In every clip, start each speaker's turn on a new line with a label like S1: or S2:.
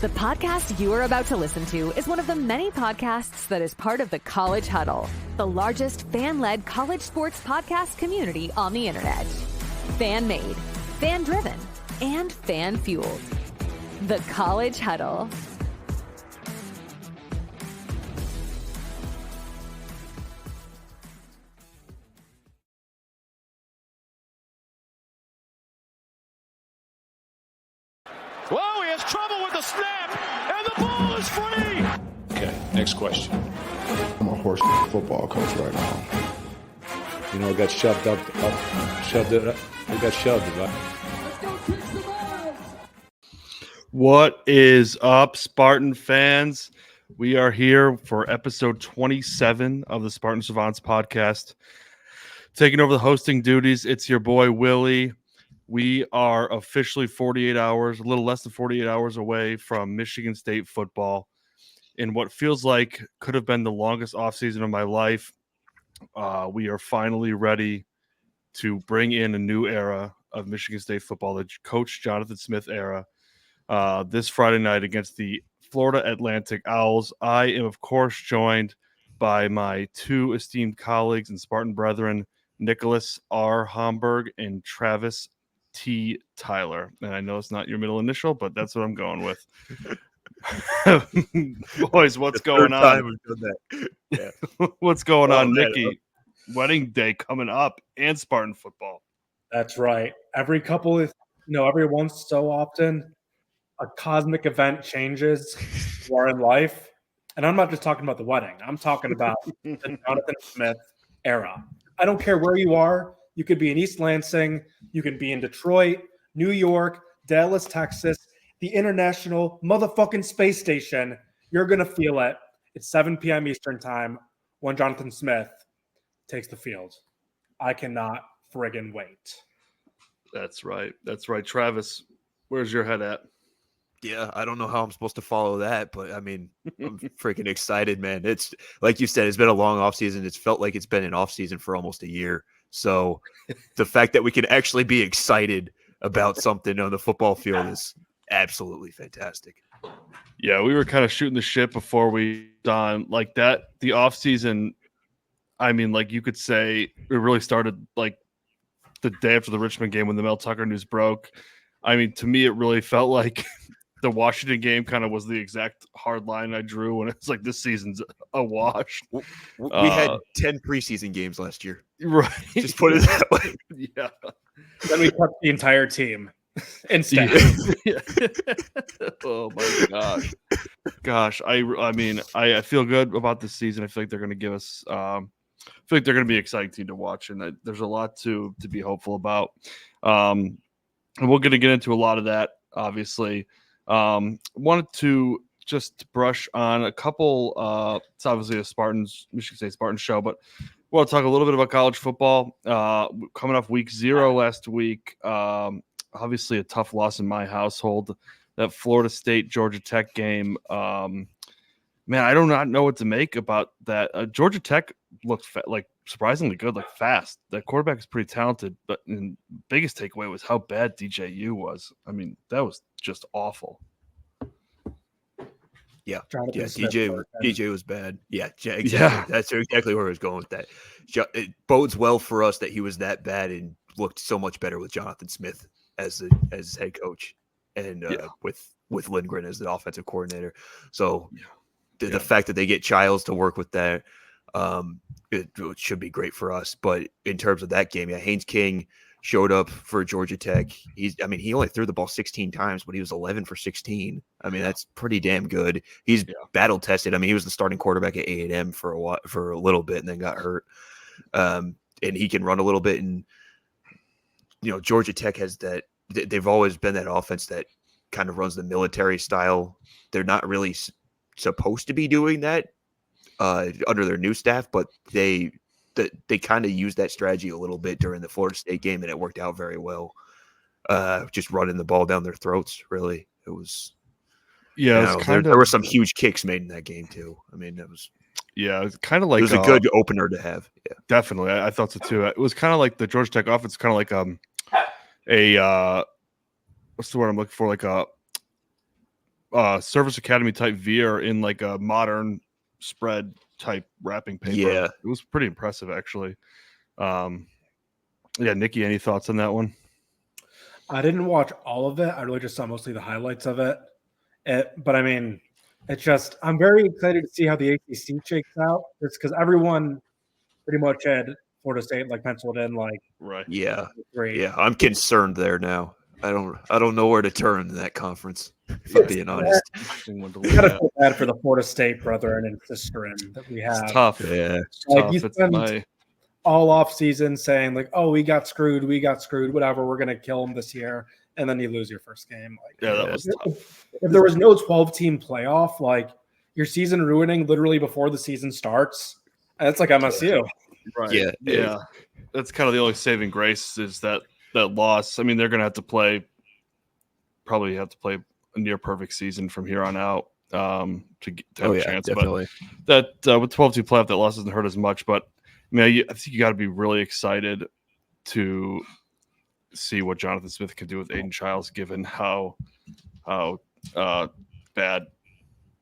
S1: The podcast you are about to listen to is one of the many podcasts that is part of the College Huddle, the largest fan-led college sports podcast community on the internet. Fan-made, fan-driven, and fan-fueled. The College Huddle.
S2: Whoa, he has trouble with the snap, and the ball is free.
S3: Okay, next question.
S4: I'm a horse football coach right now.
S3: You know, it got shoved up, shoved it up. It got shoved, right?
S5: What is up, Spartan fans? We are here for episode 27 of the Spartan Savants podcast. Taking over the hosting duties, it's your boy, Willy. We are officially 48 hours, a little less than 48 hours away from Michigan State football in what feels like could have been the longest offseason of my life. We are finally ready to bring in a new era of Michigan State football, the Coach Jonathan Smith era, this Friday night against the Florida Atlantic Owls. I am, of course, joined by my two esteemed colleagues and Spartan brethren, Nicholas R. Homburg and Travis T. Tyler. And I know it's not your middle initial, but that's what I'm going with. Boys, what's going on?
S3: Yeah.
S5: What's going on, Nikki? Wedding day coming up and Spartan football.
S6: That's right. Every once so often, a cosmic event changes you are in life. And I'm not just talking about the wedding. I'm talking about the Jonathan Smith era. I don't care where you are. You could be in East Lansing. You can be in Detroit, New York, Dallas, Texas, the International motherfucking Space Station. You're going to feel it. It's 7 p.m. Eastern time when Jonathan Smith takes the field. I cannot friggin' wait.
S5: That's right. That's right. Travis, where's your head at?
S7: Yeah, I don't know how I'm supposed to follow that, but I mean, I'm freaking excited, man. It's like you said, it's been a long offseason. It's felt like it's been an offseason for almost a year. So the fact that we can actually be excited about something on the football field is absolutely fantastic.
S5: Yeah, we were kind of shooting the shit before we done like that. The offseason, I mean, like you could say it really started like the day after the Richmond game when the Mel Tucker news broke. I mean, to me, it really felt like the Washington game kind of was the exact hard line I drew when it's like this season's a wash.
S7: We had 10 preseason games last year.
S5: Right.
S7: Just put it that way.
S5: Yeah.
S6: Then we cut the entire team instead.
S5: Yeah. Oh my gosh. I mean, I feel good about this season. I feel like they're going to give us I feel like they're going to be an exciting team to watch, and there's a lot to be hopeful about. And we're going to get into a lot of that, obviously. Wanted to just brush on a couple. It's obviously a Michigan State Spartans show, but we'll talk a little bit about college football. Coming off week 0 last week, obviously a tough loss in my household. That Florida State Georgia Tech game. Man, I do not know what to make about that. Georgia Tech looked like surprisingly good, like fast. That quarterback is pretty talented, but the biggest takeaway was how bad DJU was. I mean, that was just awful.
S7: Yeah,
S6: Jonathan
S7: DJ was bad. Yeah, exactly.
S5: Yeah.
S7: That's exactly where I was going with that. It bodes well for us that he was that bad and looked so much better with Jonathan Smith as head coach and with Lindgren as the offensive coordinator. So the fact that they get Childs to work with that, it should be great for us. But in terms of that game, Haynes King showed up for Georgia Tech. He only threw the ball 16 times, but he was 11 for 16. I mean, that's pretty damn good. He's battle tested. I mean, he was the starting quarterback at A&M for a little bit and then got hurt. And he can run a little bit. And, Georgia Tech has that. They've always been that offense that kind of runs the military style. They're not really supposed to be doing that under their new staff, but they kind of used that strategy a little bit during the Florida State game, and it worked out very well. Just running the ball down their throats, really. It was there were some huge kicks made in that game too. I mean, it was
S5: kind of like
S7: it was a good opener to have. Yeah,
S5: definitely. I thought so too. It was kind of like the Georgia Tech offense, kind of like what's the word I'm looking for? Like Service Academy type veer in like a modern spread type wrapping paper.
S7: Yeah.
S5: It was pretty impressive, actually. Nikki, any thoughts on that one?
S6: I didn't watch all of it. I really just saw mostly the highlights of it. But I mean, it's just, I'm very excited to see how the ACC shakes out, just because everyone pretty much had Florida State like penciled in like
S5: Right.
S7: Yeah.
S6: 3.
S7: Yeah. I'm concerned there now. I don't know where to turn in that conference, if I'm being honest.
S5: Interesting one to
S6: We
S5: look
S6: gotta
S5: at.
S6: feel bad for the Florida State brethren and sisterin that we have.
S5: It's tough.
S7: Yeah.
S5: It's
S6: Like,
S5: tough.
S6: you
S5: It's
S6: spend all off season saying like, "Oh, we got screwed, whatever. We're gonna kill them this year," and then you lose your first game. Like,
S5: that was tough.
S6: if there was no 12-team playoff, like your season ruining literally before the season starts, that's like MSU.
S5: Right. Yeah. That's kind of the only saving grace is that loss. I mean, they're gonna have to probably have to play a near perfect season from here on out to have a chance.
S7: Definitely.
S5: But that with 12-team playoff, that loss doesn't hurt as much. But I mean, I think you got to be really excited to see what Jonathan Smith can do with Aiden Childs, given how bad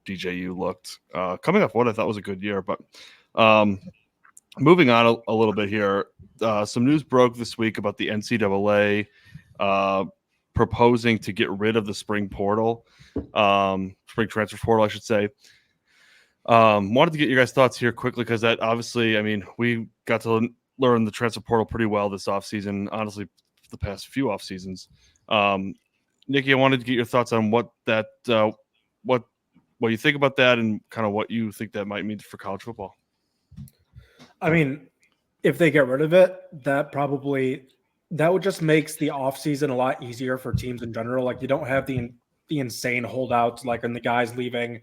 S5: DJU looked coming off what I thought was a good year. But moving on a little bit here, some news broke this week about the NCAA proposing to get rid of the spring portal, spring transfer portal, I should say. Wanted to get your guys' thoughts here quickly because that obviously, I mean, we got to learn the transfer portal pretty well this offseason, honestly, the past few off seasons. Nikki, I wanted to get your thoughts on what you think about that and kind of what you think that might mean for college football.
S6: I mean, if they get rid of it, that would just makes the offseason a lot easier for teams in general. Like you don't have the insane holdouts like and the guys leaving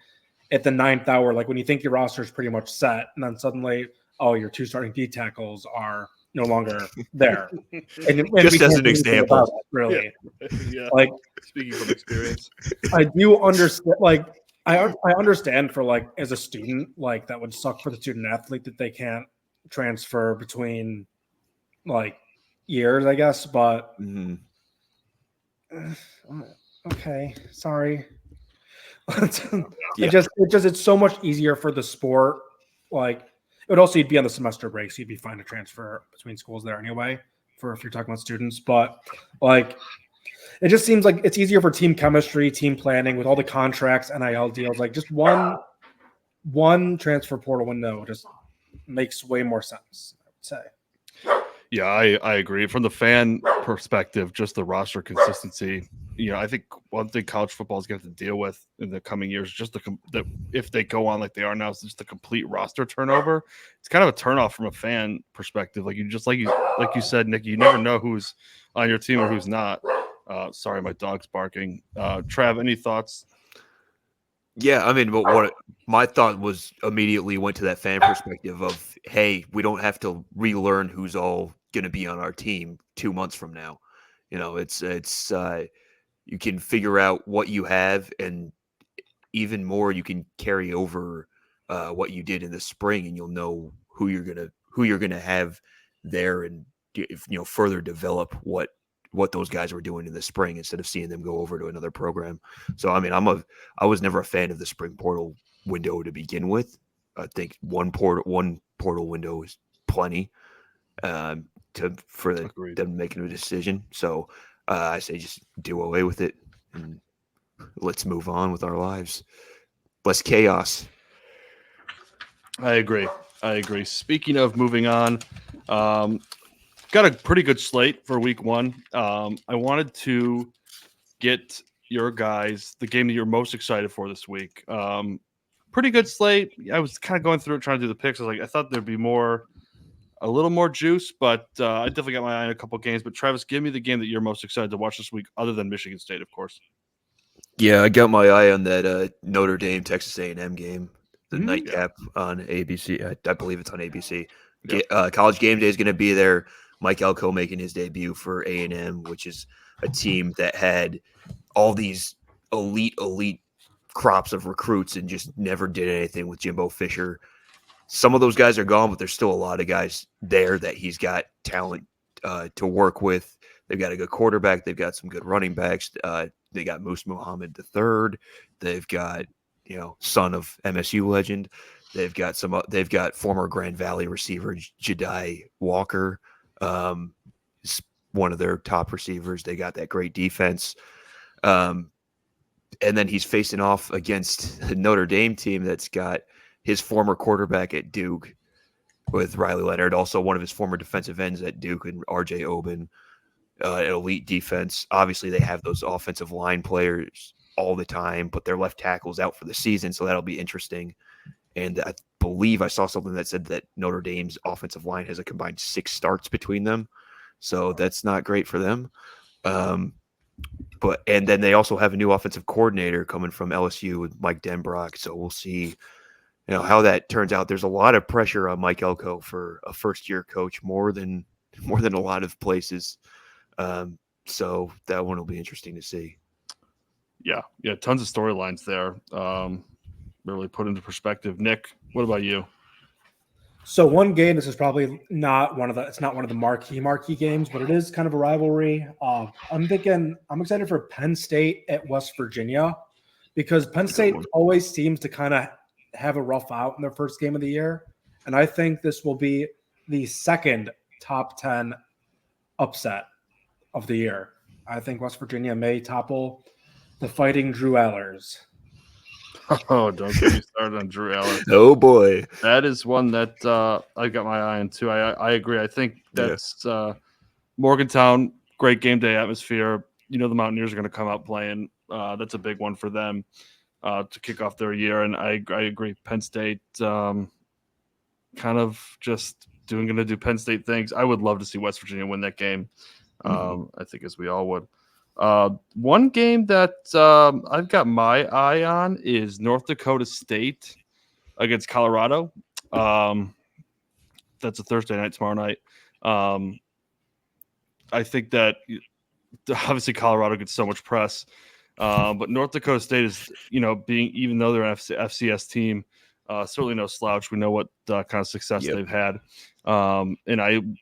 S6: at the 9th hour, like when you think your roster is pretty much set, and then suddenly, your 2 starting D tackles are no longer there. And
S7: Just as an example,
S6: really.
S5: Yeah.
S6: Like
S5: Speaking from experience,
S6: I do understand. Like I understand for like as a student, like that would suck for the student athlete that they can't transfer between like years, I guess. But okay, sorry. It's so much easier for the sport. Like it would also you'd be on the semester break, so you'd be fine to transfer between schools there anyway. For if you're talking about students, but like it just seems like it's easier for team chemistry, team planning with all the contracts, NIL deals. Like just one transfer portal window just makes way more sense, I would say.
S5: Yeah, I agree. From the fan perspective, just the roster consistency. I think one thing college football is going to have to deal with in the coming years, just the if they go on like they are now, it's just the complete roster turnover. It's kind of a turnoff from a fan perspective. Like you said, Nick, you never know who's on your team or who's not. Sorry, my dog's barking. Trav, any thoughts?
S7: Yeah, I mean, but what my thought was immediately went to that fan perspective of, hey, we don't have to relearn who's all going to be on our team 2 months from now. It's you can figure out what you have, and even more, you can carry over what you did in the spring, and you'll know who you're gonna have there, and further develop what those guys were doing in the spring instead of seeing them go over to another program. So, I mean, I was never a fan of the spring portal window to begin with. I think one portal window is plenty for them making a decision. So I say just do away with it and let's move on with our lives. Less chaos.
S5: I agree. Speaking of moving on, got a pretty good slate for week 1. I wanted to get your guys the game that you're most excited for this week. Pretty good slate. I was kind of going through it, trying to do the picks. I thought there'd be a little more juice, but I definitely got my eye on a couple games. But Travis, give me the game that you're most excited to watch this week, other than Michigan State, of course.
S7: Yeah, I got my eye on that Notre Dame Texas A&M game, the nightcap on ABC. I believe it's on ABC. Yep. College Game Day is going to be there. Mike Elko making his debut for A&M, which is a team that had all these elite crops of recruits and just never did anything with Jimbo Fisher. Some of those guys are gone, but there's still a lot of guys there that he's got talent to work with. They've got a good quarterback. They've got some good running backs. They got Moose Muhammad III. They've got, son of MSU legend. They've got they've got former Grand Valley receiver Jedi Walker, one of their top receivers. They got that great defense. And then he's facing off against the Notre Dame team that's got his former quarterback at Duke with Riley Leonard, also one of his former defensive ends at Duke, and R.J. Oben, an elite defense. Obviously, they have those offensive line players all the time, but their left tackle's out for the season, so that'll be interesting. And I believe I saw something that said that Notre Dame's offensive line has a combined 6 starts between them, so that's not great for them. And then they also have a new offensive coordinator coming from LSU with Mike Denbrock, so we'll see how that turns out. There's a lot of pressure on Mike Elko for a first-year coach, more than a lot of places. So that one will be interesting to see.
S5: Yeah, tons of storylines there. Really put into perspective. Nick, what about you?
S6: So one game, this is probably not one of the marquee games, but it is kind of a rivalry. I'm excited for Penn State at West Virginia, because Penn State always seems to kind of have a rough out in their first game of the year. And I think this will be the second top 10 upset of the year. I think West Virginia may topple the Fighting Drew Allers.
S5: Oh, don't get me started on Drew Allen.
S7: Oh, boy.
S5: That is one that I got my eye on, too. I agree. I think that's Morgantown, great game day atmosphere. The Mountaineers are going to come out playing. That's a big one for them to kick off their year. And I agree. Penn State kind of just going to do Penn State things. I would love to see West Virginia win that game. I think as we all would. One game that I've got my eye on is North Dakota State against Colorado. That's a Thursday night, tomorrow night. I think that obviously Colorado gets so much press, but North Dakota State is, even though they're an FCS team, certainly no slouch. We know what kind of success they've had. And I'm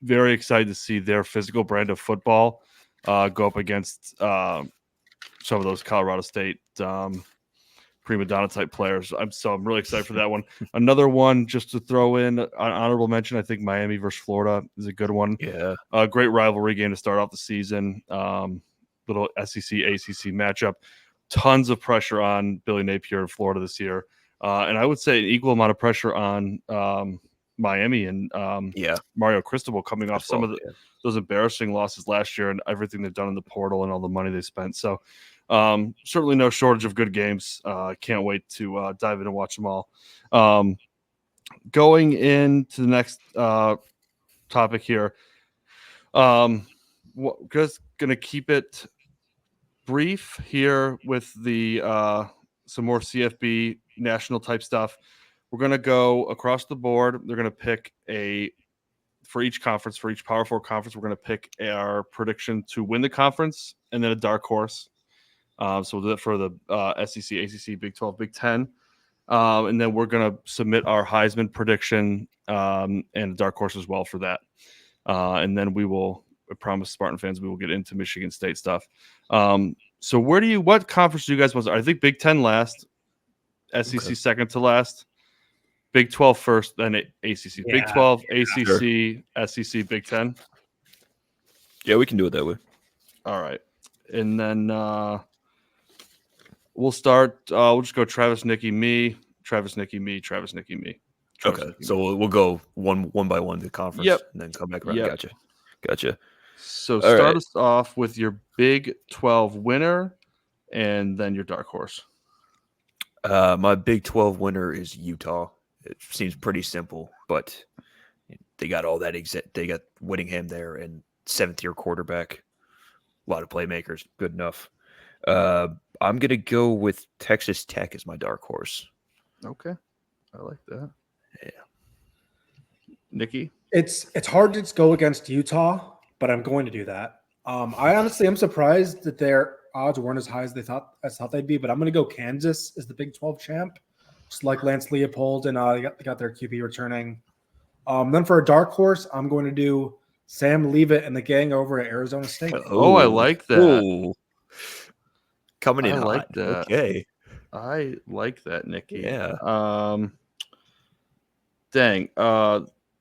S5: very excited to see their physical brand of football go up against some of those Colorado State prima donna type players. I'm really excited for that one. Another one just to throw in an honorable mention. I think Miami versus Florida is a good one.
S7: Yeah,
S5: a great rivalry game to start off the season. Little SEC ACC matchup. Tons of pressure on Billy Napier in Florida this year, and I would say an equal amount of pressure on Miami and Mario Cristobal coming off some of those embarrassing losses last year and everything they've done in the portal and all the money they spent. So certainly no shortage of good games. Can't wait to dive in and watch them all. Going into the next topic here, just going to keep it brief here with the some more CFB national type stuff. We're going to go across the board. They're going to pick for each conference, for each Power 4 conference, we're going to pick our prediction to win the conference and then a dark horse. So we'll do that for the SEC, ACC, Big 12, Big 10. And then we're going to submit our Heisman prediction and a dark horse as well for that. And then I promise Spartan fans, we will get into Michigan State stuff. So what conference do you guys want to start? I think Big 10 last, SEC second to last. Big 12 first, then ACC. Yeah, Big 12, ACC, sure. SEC, Big 10.
S7: Yeah, we can do it that way.
S5: All right. And then we'll start. We'll just go Travis, Nicky, me. Travis, Nicky, me. Travis, Nicky, me.
S7: Travis, okay. Nicky, so we'll go one by one to conference.
S5: Yep.
S7: And then come back around. Yep. Gotcha.
S5: So all start us off with your Big 12 winner and then your dark horse.
S7: My Big 12 winner is Utah. It seems pretty simple, but they got all that. They got Whittingham there and 7th-year quarterback. A lot of playmakers. Good enough. I'm going to go with Texas Tech as my dark horse.
S5: Okay. I like that. Yeah. Nicky?
S6: It's hard to go against Utah, but I'm going to do that. I'm surprised that their odds weren't as high as I thought they'd be, but I'm going to go Kansas as the Big 12 champ. Just like Lance Leopold, and they got their QB returning. Then for a dark horse, I'm going to do Sam Leavitt and the gang over at Arizona State.
S5: Oh, I like that.
S7: Ooh. Coming in
S5: I like
S7: hot.
S5: that.
S7: Okay.
S5: I like that, Nikki.
S7: Yeah.
S5: Dang.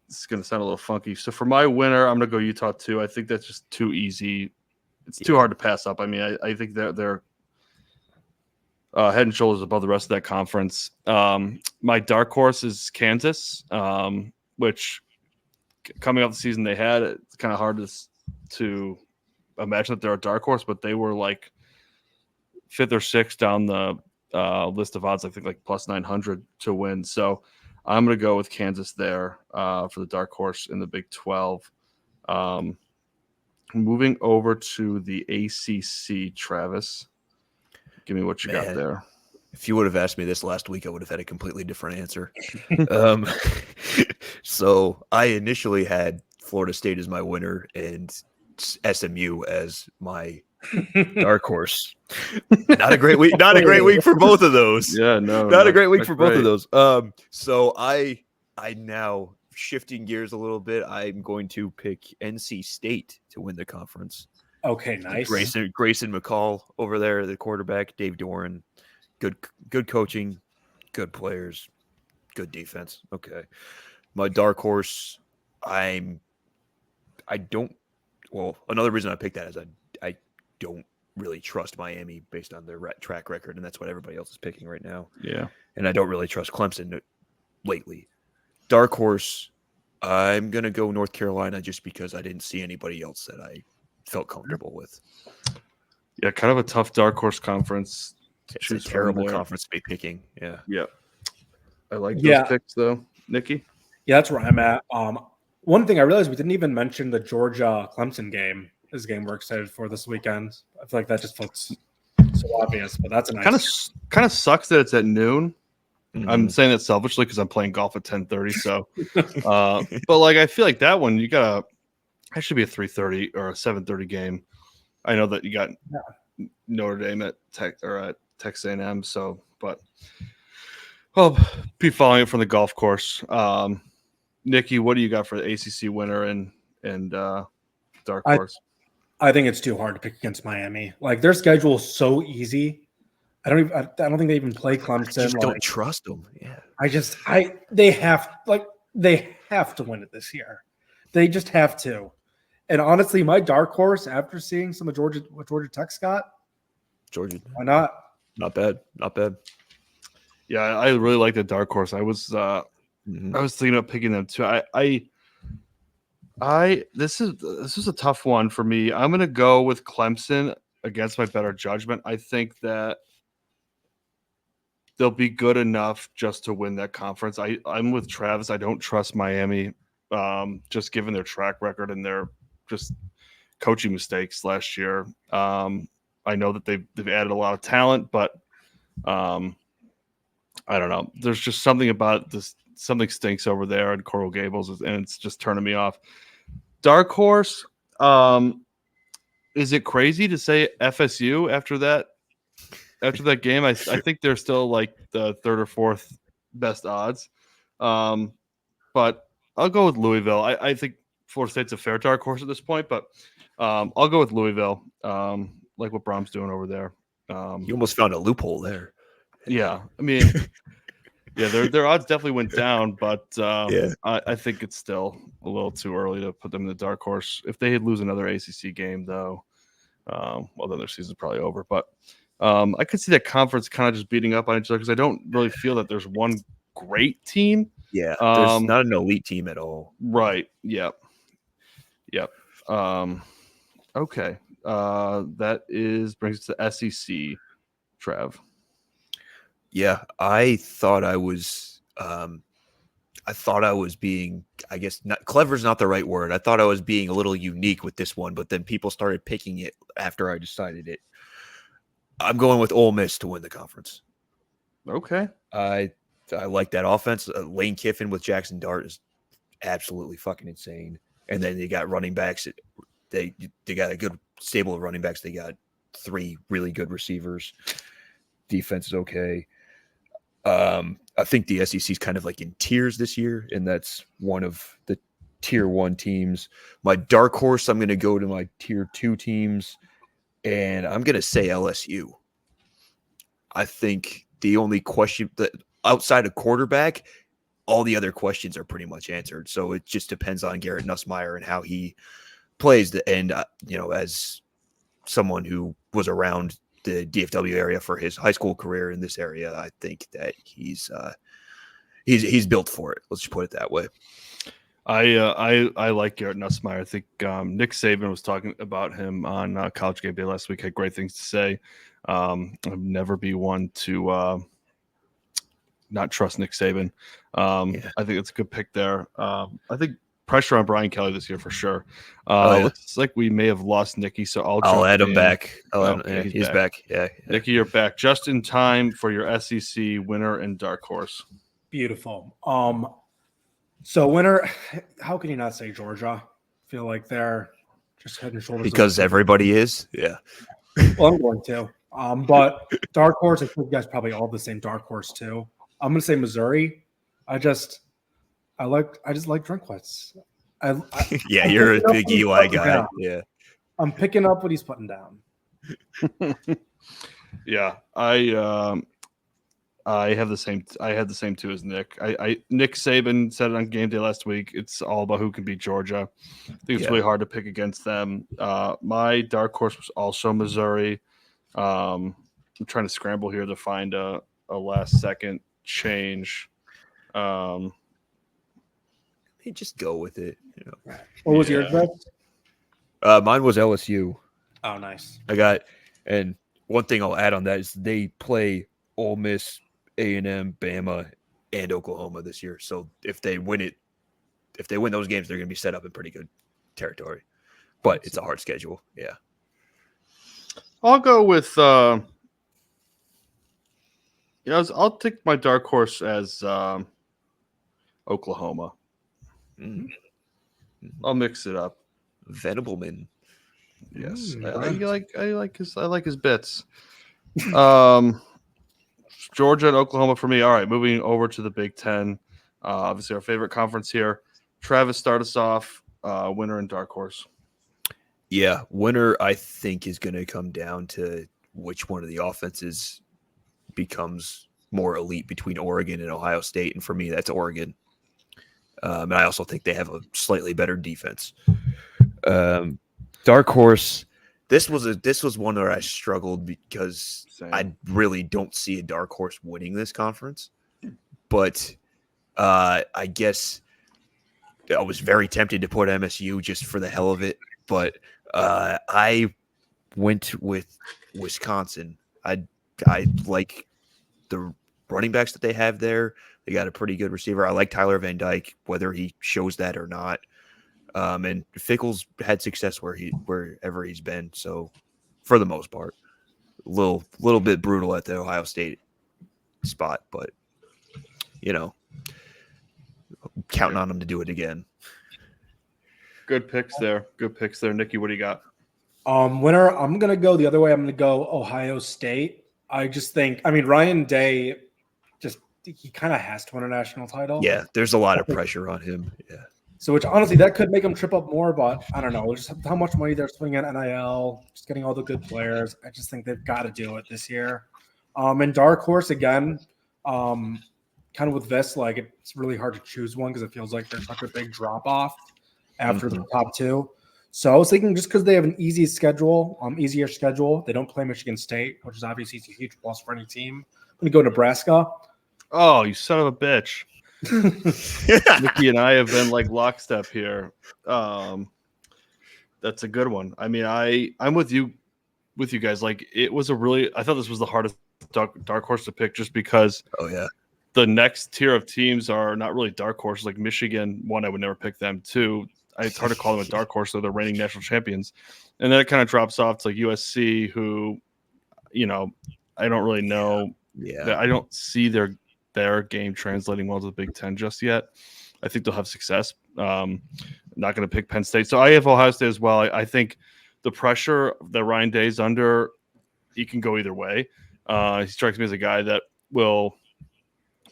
S5: It's gonna sound a little funky. So for my winner, I'm gonna go Utah too. I think that's just too easy. It's too hard to pass up. I mean, I think they're head and shoulders above the rest of that conference. My dark horse is Kansas, which coming off the season they had, it's kind of hard to imagine that they're a dark horse, but they were like 5th or 6th down the list of odds. I think like plus 900 to win. So I'm going to go with Kansas there for the dark horse in the Big 12. Moving over to the ACC, Travis, give me what you got there.
S7: If you would have asked me this last week, I would have had a completely different answer. So I initially had Florida State as my winner and SMU as my dark horse. Not a great week. Not a great week for both of those.
S5: Yeah, no,
S7: not a great week for both
S5: great.
S7: of those. So I now shifting gears a little bit. I'm going to pick NC State to win the conference.
S6: Okay, nice.
S7: Grayson McCall over there, the quarterback. Dave Doran, good coaching, good players, good defense. Okay, my dark horse. Another reason I picked that is I don't really trust Miami based on their track record, and that's what everybody else is picking right now.
S5: Yeah,
S7: and I don't really trust Clemson lately. Dark horse, I'm gonna go North Carolina just because I didn't see anybody else that I felt comfortable with.
S5: Yeah, kind of a tough dark horse conference.
S7: It's a terrible conference to be picking. Yeah.
S5: I like those picks though, Nikki.
S6: Yeah, that's where I'm at. One thing I realized we didn't even mention the Georgia Clemson game. This game we're excited for this weekend. I feel like that just looks so obvious, but that's a nice.
S5: Kind of sucks that it's at noon.
S7: Mm-hmm.
S5: I'm saying that selfishly because I'm playing golf at 10:30. So, but like I feel like that one that should be a 3:30 or a 7:30 game. I know that you got Notre Dame at Texas A&M. So, but I'll be following it from the golf course. Nikki, what do you got for the ACC winner and dark horse?
S6: I think it's too hard to pick against Miami. Like their schedule is so easy. I don't think they even play Clemson.
S7: I just don't trust them. Yeah.
S6: They have to win it this year. They just have to. And honestly, my dark horse after seeing some of what Georgia Tech's got,
S7: Georgia,
S6: why not?
S7: Not bad.
S5: Yeah, I really like the dark horse. I was thinking about picking them too. This is a tough one for me. I'm going to go with Clemson against my better judgment. I think that they'll be good enough just to win that conference. I'm with Travis. I don't trust Miami, just given their track record and their just coaching mistakes last year. I know that they've added a lot of talent, but I don't know. There's just something about this. Something stinks over there in Coral Gables, and it's just turning me off. Dark horse. Is it crazy to say FSU after that game? I think they're still like the 3rd or 4th best odds. But I'll go with Louisville. I think Florida State's a fair dark horse at this point, but I'll go with Louisville. Like what Brom's doing over there.
S7: You almost found a loophole there.
S5: Yeah, I mean, yeah, their odds definitely went down, but I think it's still a little too early to put them in the dark horse. If they lose another ACC game, though, well, then their season's probably over. But I could see that conference kind of just beating up on each other because I don't really feel that there's one great team.
S7: Yeah, there's not an elite team at all.
S5: Right. Yep. Okay. That brings us to SEC. Trav.
S7: Yeah, I thought I was being, I guess, not clever is not the right word. I thought I was being a little unique with this one, but then people started picking it after I decided it. I'm going with Ole Miss to win the conference.
S5: Okay.
S7: I like that offense. Lane Kiffin with Jackson Dart is absolutely fucking insane. And then they got running backs. They got a good stable of running backs. They got 3 really good receivers. Defense is okay. I think the SEC is kind of like in tiers this year, and that's one of the tier 1 teams. My dark horse, I'm going to go to my tier 2 teams, and I'm going to say LSU. I think the only question that outside of quarterback, all the other questions are pretty much answered. So it just depends on Garrett Nussmeier and how he plays. And as someone who was around the DFW area for his high school career in this area, I think that he's built for it. Let's just put it that way.
S5: I like Garrett Nussmeier. I think Nick Saban was talking about him on College Game Day last week. Had great things to say. I'd never be one to not trust Nick Saban. I think it's a good pick there. I think pressure on Brian Kelly this year for sure. Looks like we may have lost Nicky, so I'll
S7: add him back.
S5: He's back. Yeah, Nicky, you're back just in time for your SEC winner and dark horse.
S6: Beautiful. So winner, how can you not say Georgia? I feel like they're just head and shoulders
S7: because everybody is. Yeah.
S6: Well, I'm going to. But dark horse, I think you guys probably all the same dark horse too. I'm gonna say Missouri. I just like Drinkwitz.
S7: Yeah, you're a big Eli guy. Down. Yeah.
S6: I'm picking up what he's putting down.
S5: Yeah, I have the same. I had the same too as Nick. Nick Saban said it on Game Day last week. It's all about who can beat Georgia. I think it's really hard to pick against them. My dark horse was also Missouri. I'm trying to scramble here to find a last second change.
S7: Just go with it.
S6: What was yours, Brett?
S7: Mine was LSU.
S6: Oh, nice.
S7: And one thing I'll add on that is they play Ole Miss, A&M, Bama, and Oklahoma this year. So if they win those games, they're going to be set up in pretty good territory. But it's a hard schedule. Yeah.
S5: I'll go with I'll take my dark horse as Oklahoma. I'll mix it up.
S7: Venableman.
S5: Yes. I like his bits. Georgia and Oklahoma for me. All right, moving over to the Big Ten. Obviously our favorite conference here. Travis, start us off. Winner and dark horse.
S7: Yeah, winner I think is going to come down to which one of the offenses becomes more elite between Oregon and Ohio State, and for me, that's Oregon. And I also think they have a slightly better defense. Dark horse. This was one where I struggled because I really don't see a dark horse winning this conference. But I guess I was very tempted to put MSU just for the hell of it. But I went with Wisconsin. I like the running backs that they have there. They got a pretty good receiver. I like Tyler Van Dyke, whether he shows that or not. And Fickle's had success wherever he's been. So for the most part, a little bit brutal at the Ohio State spot, but counting on him to do it again.
S5: Good picks there. Nikki, what do you got?
S6: Winner, I'm going to go the other way. I'm going to go Ohio State. I just think, Ryan Day, he kind of has to win a national title.
S7: Yeah, there's a lot of pressure on him. Yeah.
S6: So, which honestly, that could make him trip up more, but I don't know. Just how much money they're spending on NIL, just getting all the good players. I just think they've got to do it this year. And dark horse, again, kind of with this, like it's really hard to choose one because it feels like there's such a big drop-off after the top two. So I was thinking just because they have an easier schedule, they don't play Michigan State, which is obviously a huge plus for any team. I'm going to go Nebraska.
S5: Oh, you son of a bitch. Nikki and I have been like lockstep here. That's a good one. I'm with you guys. Like I thought this was the hardest dark horse to pick just because the next tier of teams are not really dark horses. Like Michigan, one, I would never pick them. Two, it's hard to call them a dark horse. They're the reigning national champions. And then it kind of drops off to like USC, who, I don't really know. Yeah. I don't see their game translating well to the Big Ten just yet. I think they'll have success. Not going to pick Penn State. So I have Ohio State as well. I think the pressure that Ryan Day's under, he can go either way. He strikes me as a guy that will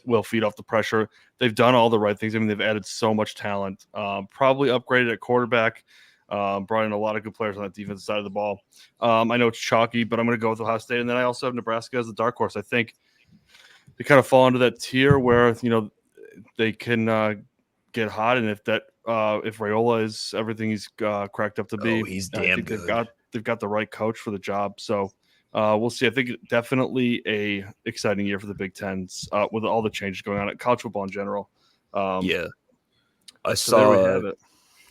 S5: will feed off the pressure. They've done all the right things. I mean, they've added so much talent. Probably upgraded at quarterback. Brought in a lot of good players on that defensive side of the ball. I know it's chalky, but I'm going to go with Ohio State. And then I also have Nebraska as the dark horse. I think they kind of fall into that tier where, they can get hot. And if Raiola is everything he's cracked up to be,
S7: he's
S5: I
S7: damn
S5: think
S7: good.
S5: they've got the right coach for the job. So we'll see. I think definitely a exciting year for the Big Tens with all the changes going on at college football in general.
S7: I
S5: So there we have it.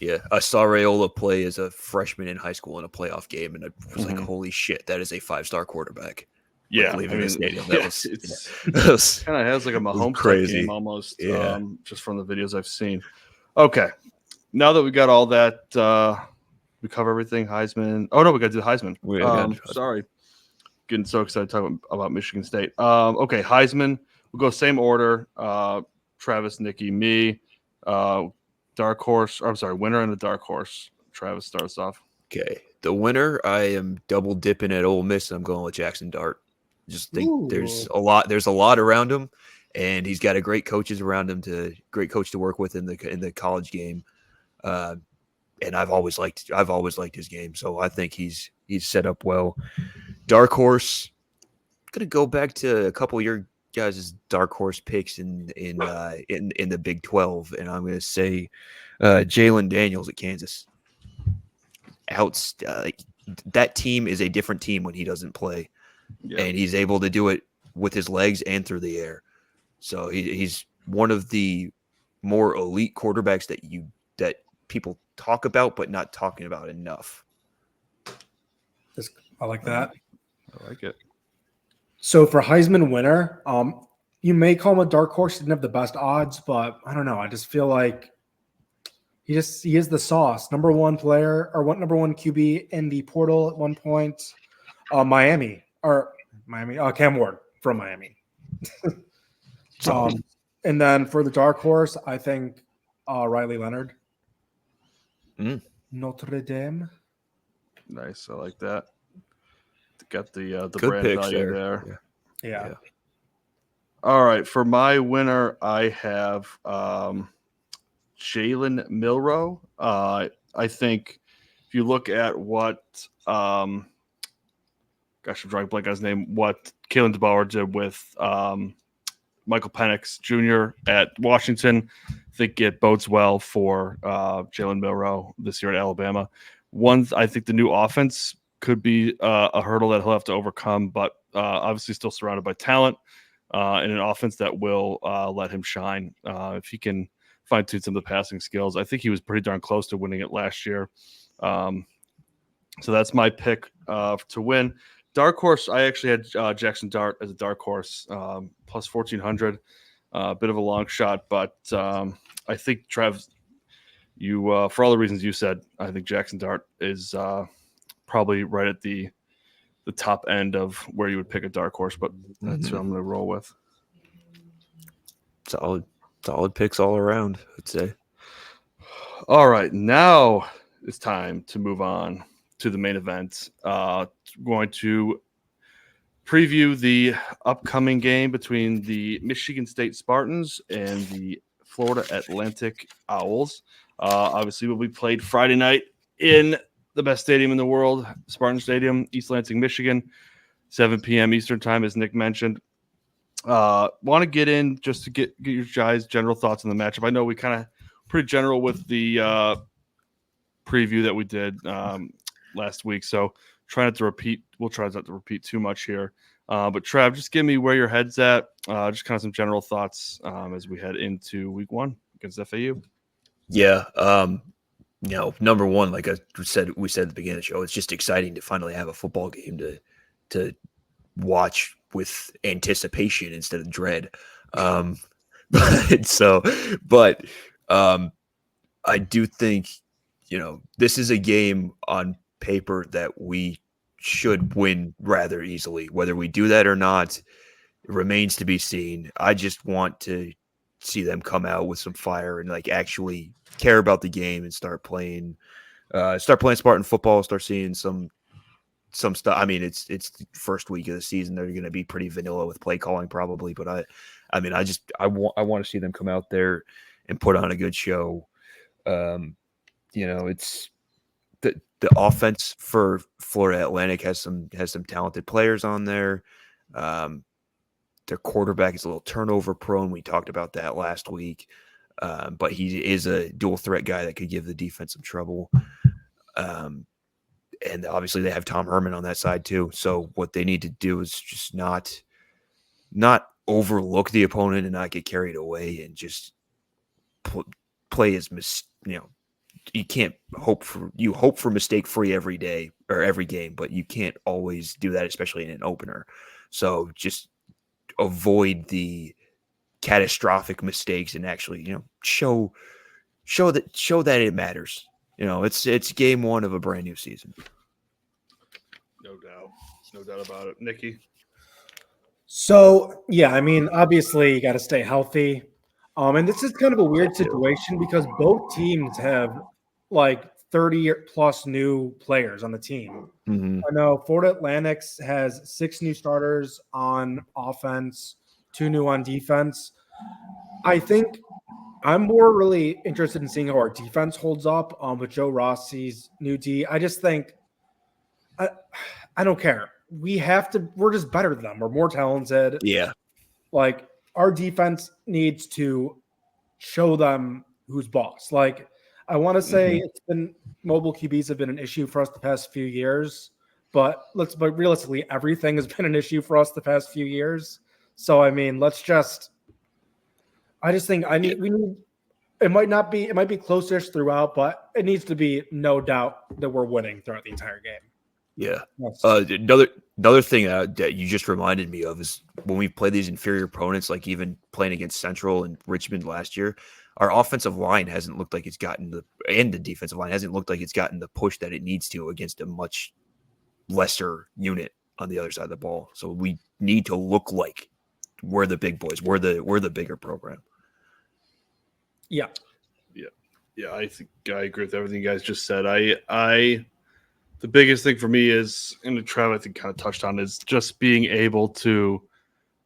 S7: Yeah, I saw Raiola play as a freshman in high school in a playoff game, and I was like,
S5: Mhm.
S7: "Holy shit, that is a 5-star quarterback!"
S5: Yeah,
S7: leaving the stadium.
S5: It kind of has like a Mahomes type game almost.
S7: Yeah.
S5: Just from the videos I've seen. Okay, now that we got all that, we cover everything. Heisman. Oh no, we got to do the Heisman. Sorry, getting so excited to talk about Michigan State. Okay, Heisman. We'll go same order. Travis, Nikki, me. Dark horse. I'm sorry, winner and the dark horse. Travis starts off.
S7: Okay, the winner. I am double dipping at Ole Miss, and I'm going with Jackson Dart. Just think there's a lot. There's a lot around him, and he's got a great coach to work with in the college game. And I've always liked his game, so I think he's set up well. Dark horse. Gonna go back to a couple of your guys' dark horse picks in the Big 12, and I'm gonna say Jalen Daniels at Kansas. That team is a different team when he doesn't play, and he's able to do it with his legs and through the air. So he's one of the more elite quarterbacks that people talk about, but not talking about enough.
S6: I like that.
S5: I like it.
S6: So for Heisman winner, you may call him a dark horse. He didn't have the best odds, but I don't know. I just feel like he is the sauce. Number one player or what? Number one QB in the portal at one point. Miami. Cam Ward from Miami. And then for the dark horse, I think Riley Leonard. Notre Dame.
S5: Nice. I like that. Got the
S7: Good
S5: brand
S7: picks
S5: value there.
S6: Yeah.
S5: All right. For my winner, I have Jalen Milroe. I think if you look at what I'm drawing a blank on his name, what Kalen DeBauer did with Michael Penix Jr. at Washington, I think it bodes well for Jalen Milroe this year at Alabama. I think the new offense could be a hurdle that he'll have to overcome, but obviously still surrounded by talent and an offense that will let him shine. If he can fine-tune some of the passing skills, I think he was pretty darn close to winning it last year. So that's my pick to win. Dark horse, I actually had Jackson Dart as a dark horse, plus 1,400. A bit of a long shot, but I think, Trav, you for all the reasons you said, I think Jackson Dart is probably right at the top end of where you would pick a dark horse, but that's who I'm going to roll with.
S7: Solid picks all around, I'd say.
S5: All right, now it's time to move on to the main event. Going to preview the upcoming game between the Michigan State Spartans and the Florida Atlantic Owls. Obviously, will be played Friday night in the best stadium in the world, Spartan Stadium, East Lansing, Michigan, 7 p.m. Eastern time, as Nick mentioned. Want to get in just to get your guys' general thoughts on the matchup. I know we kind of pretty general with the preview that we did last week, so try not to repeat. We'll try not to repeat too much here. But Trav, just give me where your head's at. Just kind of some general thoughts as we head into week 1 against FAU.
S7: Yeah. Number one, like we said at the beginning of the show, it's just exciting to finally have a football game to watch with anticipation instead of dread. But I do think, this is a game on paper that we should win rather easily. Whether we do that or not, it remains to be seen. I just want to see them come out with some fire and actually care about the game and start playing Spartan football, start seeing some some stuff. I mean, it's the first week of the season. They're going to be pretty vanilla with play calling probably, but I want to see them come out there and put on a good show. It's the offense for Florida Atlantic has some talented players on there. Their quarterback is a little turnover prone. We talked about that last week. But he is a dual threat guy that could give the defense some trouble. And obviously they have Tom Herman on that side too. So what they need to do is just not overlook the opponent and not get carried away and just play as you can't hope for mistake free every day or every game, but you can't always do that, especially in an opener. So just avoid the catastrophic mistakes and actually, show that it matters. It's game one of a brand new season.
S5: No doubt about it. Nikki.
S6: So yeah, I mean, obviously you got to stay healthy. And this is kind of a weird situation because both teams have like 30 plus new players on the team.
S7: Mm-hmm.
S6: I know Florida Atlantic has 6 new starters on offense, 2 new on defense. I think I'm more really interested in seeing how our defense holds up with Joe Rossi's new D. I just think I don't care. We're just better than them. We're more talented.
S7: Yeah.
S6: Like our defense needs to show them who's boss. Like I want to say it's been mobile QBs have been an issue for us the past few years, but realistically everything has been an issue for us the past few years. So I mean, I just think we need it might be close-ish throughout, but it needs to be no doubt that we're winning throughout the entire game.
S7: Yeah. Another thing that you just reminded me of is when we play these inferior opponents, like even playing against Central and Richmond last year, our offensive line hasn't looked like it's gotten and the defensive line hasn't looked like it's gotten the push that it needs to against a much lesser unit on the other side of the ball. So we need to look like we're the big boys. We're the bigger program.
S6: Yeah.
S5: I think I agree with everything you guys just said. The biggest thing for me is, and Trav I think kind of touched on, is just being able to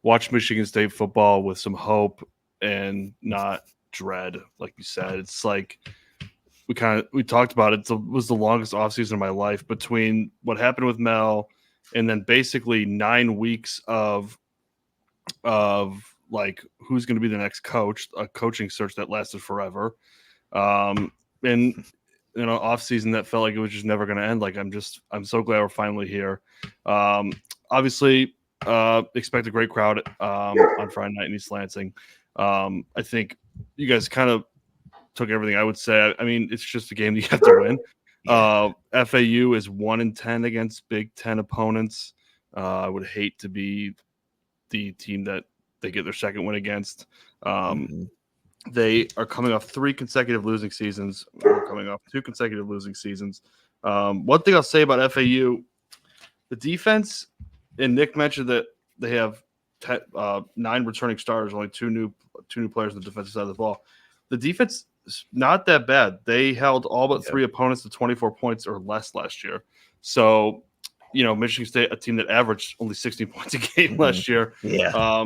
S5: watch Michigan State football with some hope and not dread, like you said. It's like we talked about it. It was the longest offseason of my life between what happened with Mel and then basically 9 weeks of like who's going to be the next coach, a coaching search that lasted forever. And off season that felt like it was just never going to end. Like I'm so glad we're finally here. Obviously, expect a great crowd on Friday night in East Lansing. I think you guys kind of took everything I would say. I mean, it's just a game that you have to win. FAU is 1-10 against Big Ten opponents. I would hate to be the team that they get their second win against. They are coming off 3 consecutive losing seasons. We're coming off 2 consecutive losing seasons. One thing I'll say about FAU, the defense, and Nick mentioned that they have 9 returning starters, only two new players on the defensive side of the ball. The defense is not that bad. They held all but 3 opponents to 24 points or less last year. So, Michigan State, a team that averaged only 16 points a game last year.
S7: Yeah.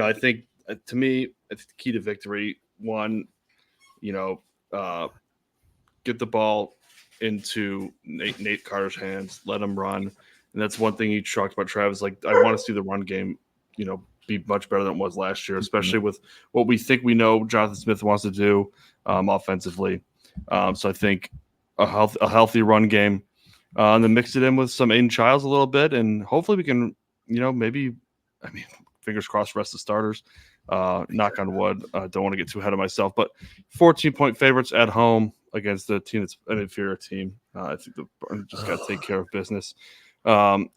S5: I think to me, it's the key to victory. One, get the ball into Nate Carter's hands, let him run. And that's one thing he talked about, Travis. Like, I want to see the run game, be much better than it was last year, especially with what we think we know Jonathan Smith wants to do offensively. So I think a healthy run game, and then mix it in with some Aiden Childs a little bit, and hopefully we can, fingers crossed, rest the starters. Knock on wood. Don't want to get too ahead of myself, but 14-point favorites at home against a team that's an inferior team. I think the Spartans just got to take care of business.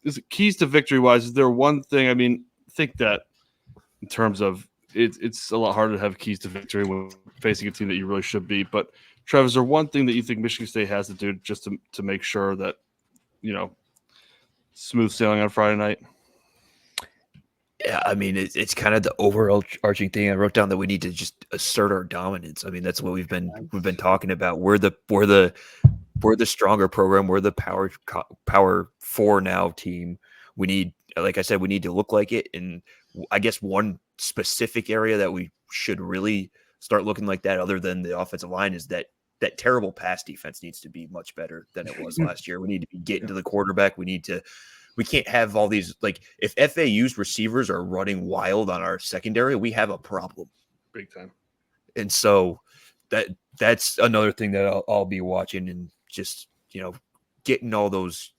S5: Is keys to victory wise? Is there one thing? I think that in terms of it's a lot harder to have keys to victory when facing a team that you really should beat. But Travis, is there one thing that you think Michigan State has to do just to make sure that smooth sailing on Friday night?
S7: Yeah, it's kind of the overarching thing I wrote down, that we need to just assert our dominance. That's what we've been talking about. We're the we're the stronger program. We're the power 4 now team. We need, like I said, we need to look like it. And I guess one specific area that we should really start looking like that, other than the offensive line, is that terrible pass defense needs to be much better than it was last year. We need to be getting to the quarterback. We can't have all these, like, if FAU's receivers are running wild on our secondary, we have a problem.
S5: Big time.
S7: And so that's another thing that I'll be watching, and just, getting all those,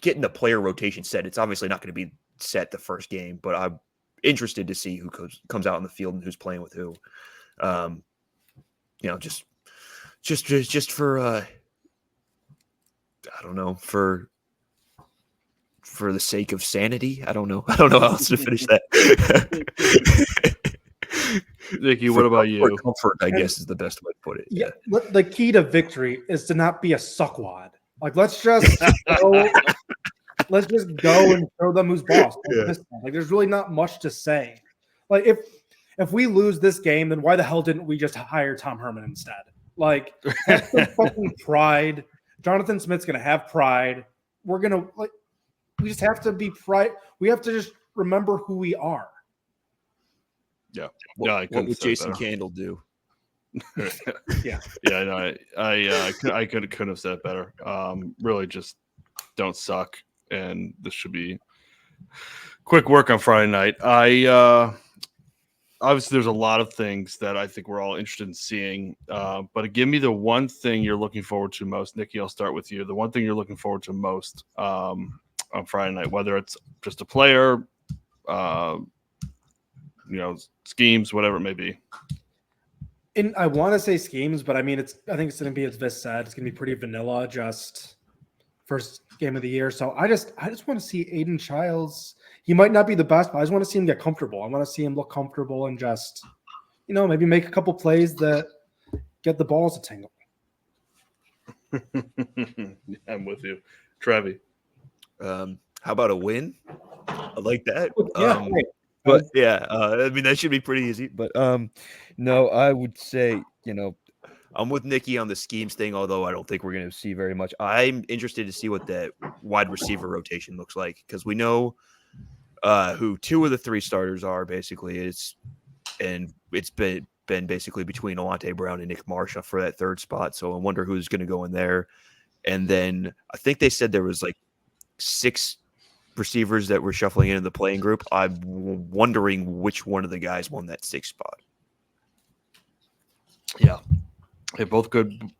S7: getting the player rotation set. It's obviously not going to be set the first game, but I'm interested to see who comes out on the field and who's playing with who. Just for I don't know, for the sake of sanity. I don't know how else to finish that.
S5: Nicky, what about you?
S7: For comfort, I guess, is the best way to put it.
S6: Yeah. The key to victory is to not be a suckwad. Like, let's just go. Let's just go and show them who's boss. Like, there's really not much to say. Like, if we lose this game, then why the hell didn't we just hire Tom Herman instead? Like, that's the fucking pride. Jonathan Smith's gonna have pride. We're gonna, like, we just have to be pride. We have to just remember who we are.
S5: Yeah.
S7: What would Jason Candle do?
S5: Yeah. No, I couldn't have said it better. Really, just don't suck, and this should be quick work on Friday night. Obviously, there's a lot of things that I think we're all interested in seeing, but give me the one thing you're looking forward to most. Nicky, I'll start with you. The one thing you're looking forward to most on Friday night, whether it's just a player, schemes, whatever it may be.
S6: And I want to say schemes, but I mean, I think it's going to be, as Vis said, it's going to be pretty vanilla, just first game of the year. So I just want to see Aiden Childs. He might not be the best, but I just want to see him get comfortable. I want to see him look comfortable and just, maybe make a couple plays that get the balls a tingle.
S5: I'm with you. Travi.
S7: How about a win? I like that.
S6: Yeah,
S7: but yeah, I mean, that should be pretty easy. But no, I would say, I'm with Nicky on the schemes thing, although I don't think we're going to see very much. I'm interested to see what that wide receiver rotation looks like, because we know who 2 of the 3 starters are, basically. It's been basically between Alante Brown and Nick Marsh for that 3rd spot. So I wonder who's going to go in there. And then I think they said there was like 6 receivers that were shuffling into the playing group. I'm wondering which one of the guys won that 6th spot.
S5: Yeah. Hey, both good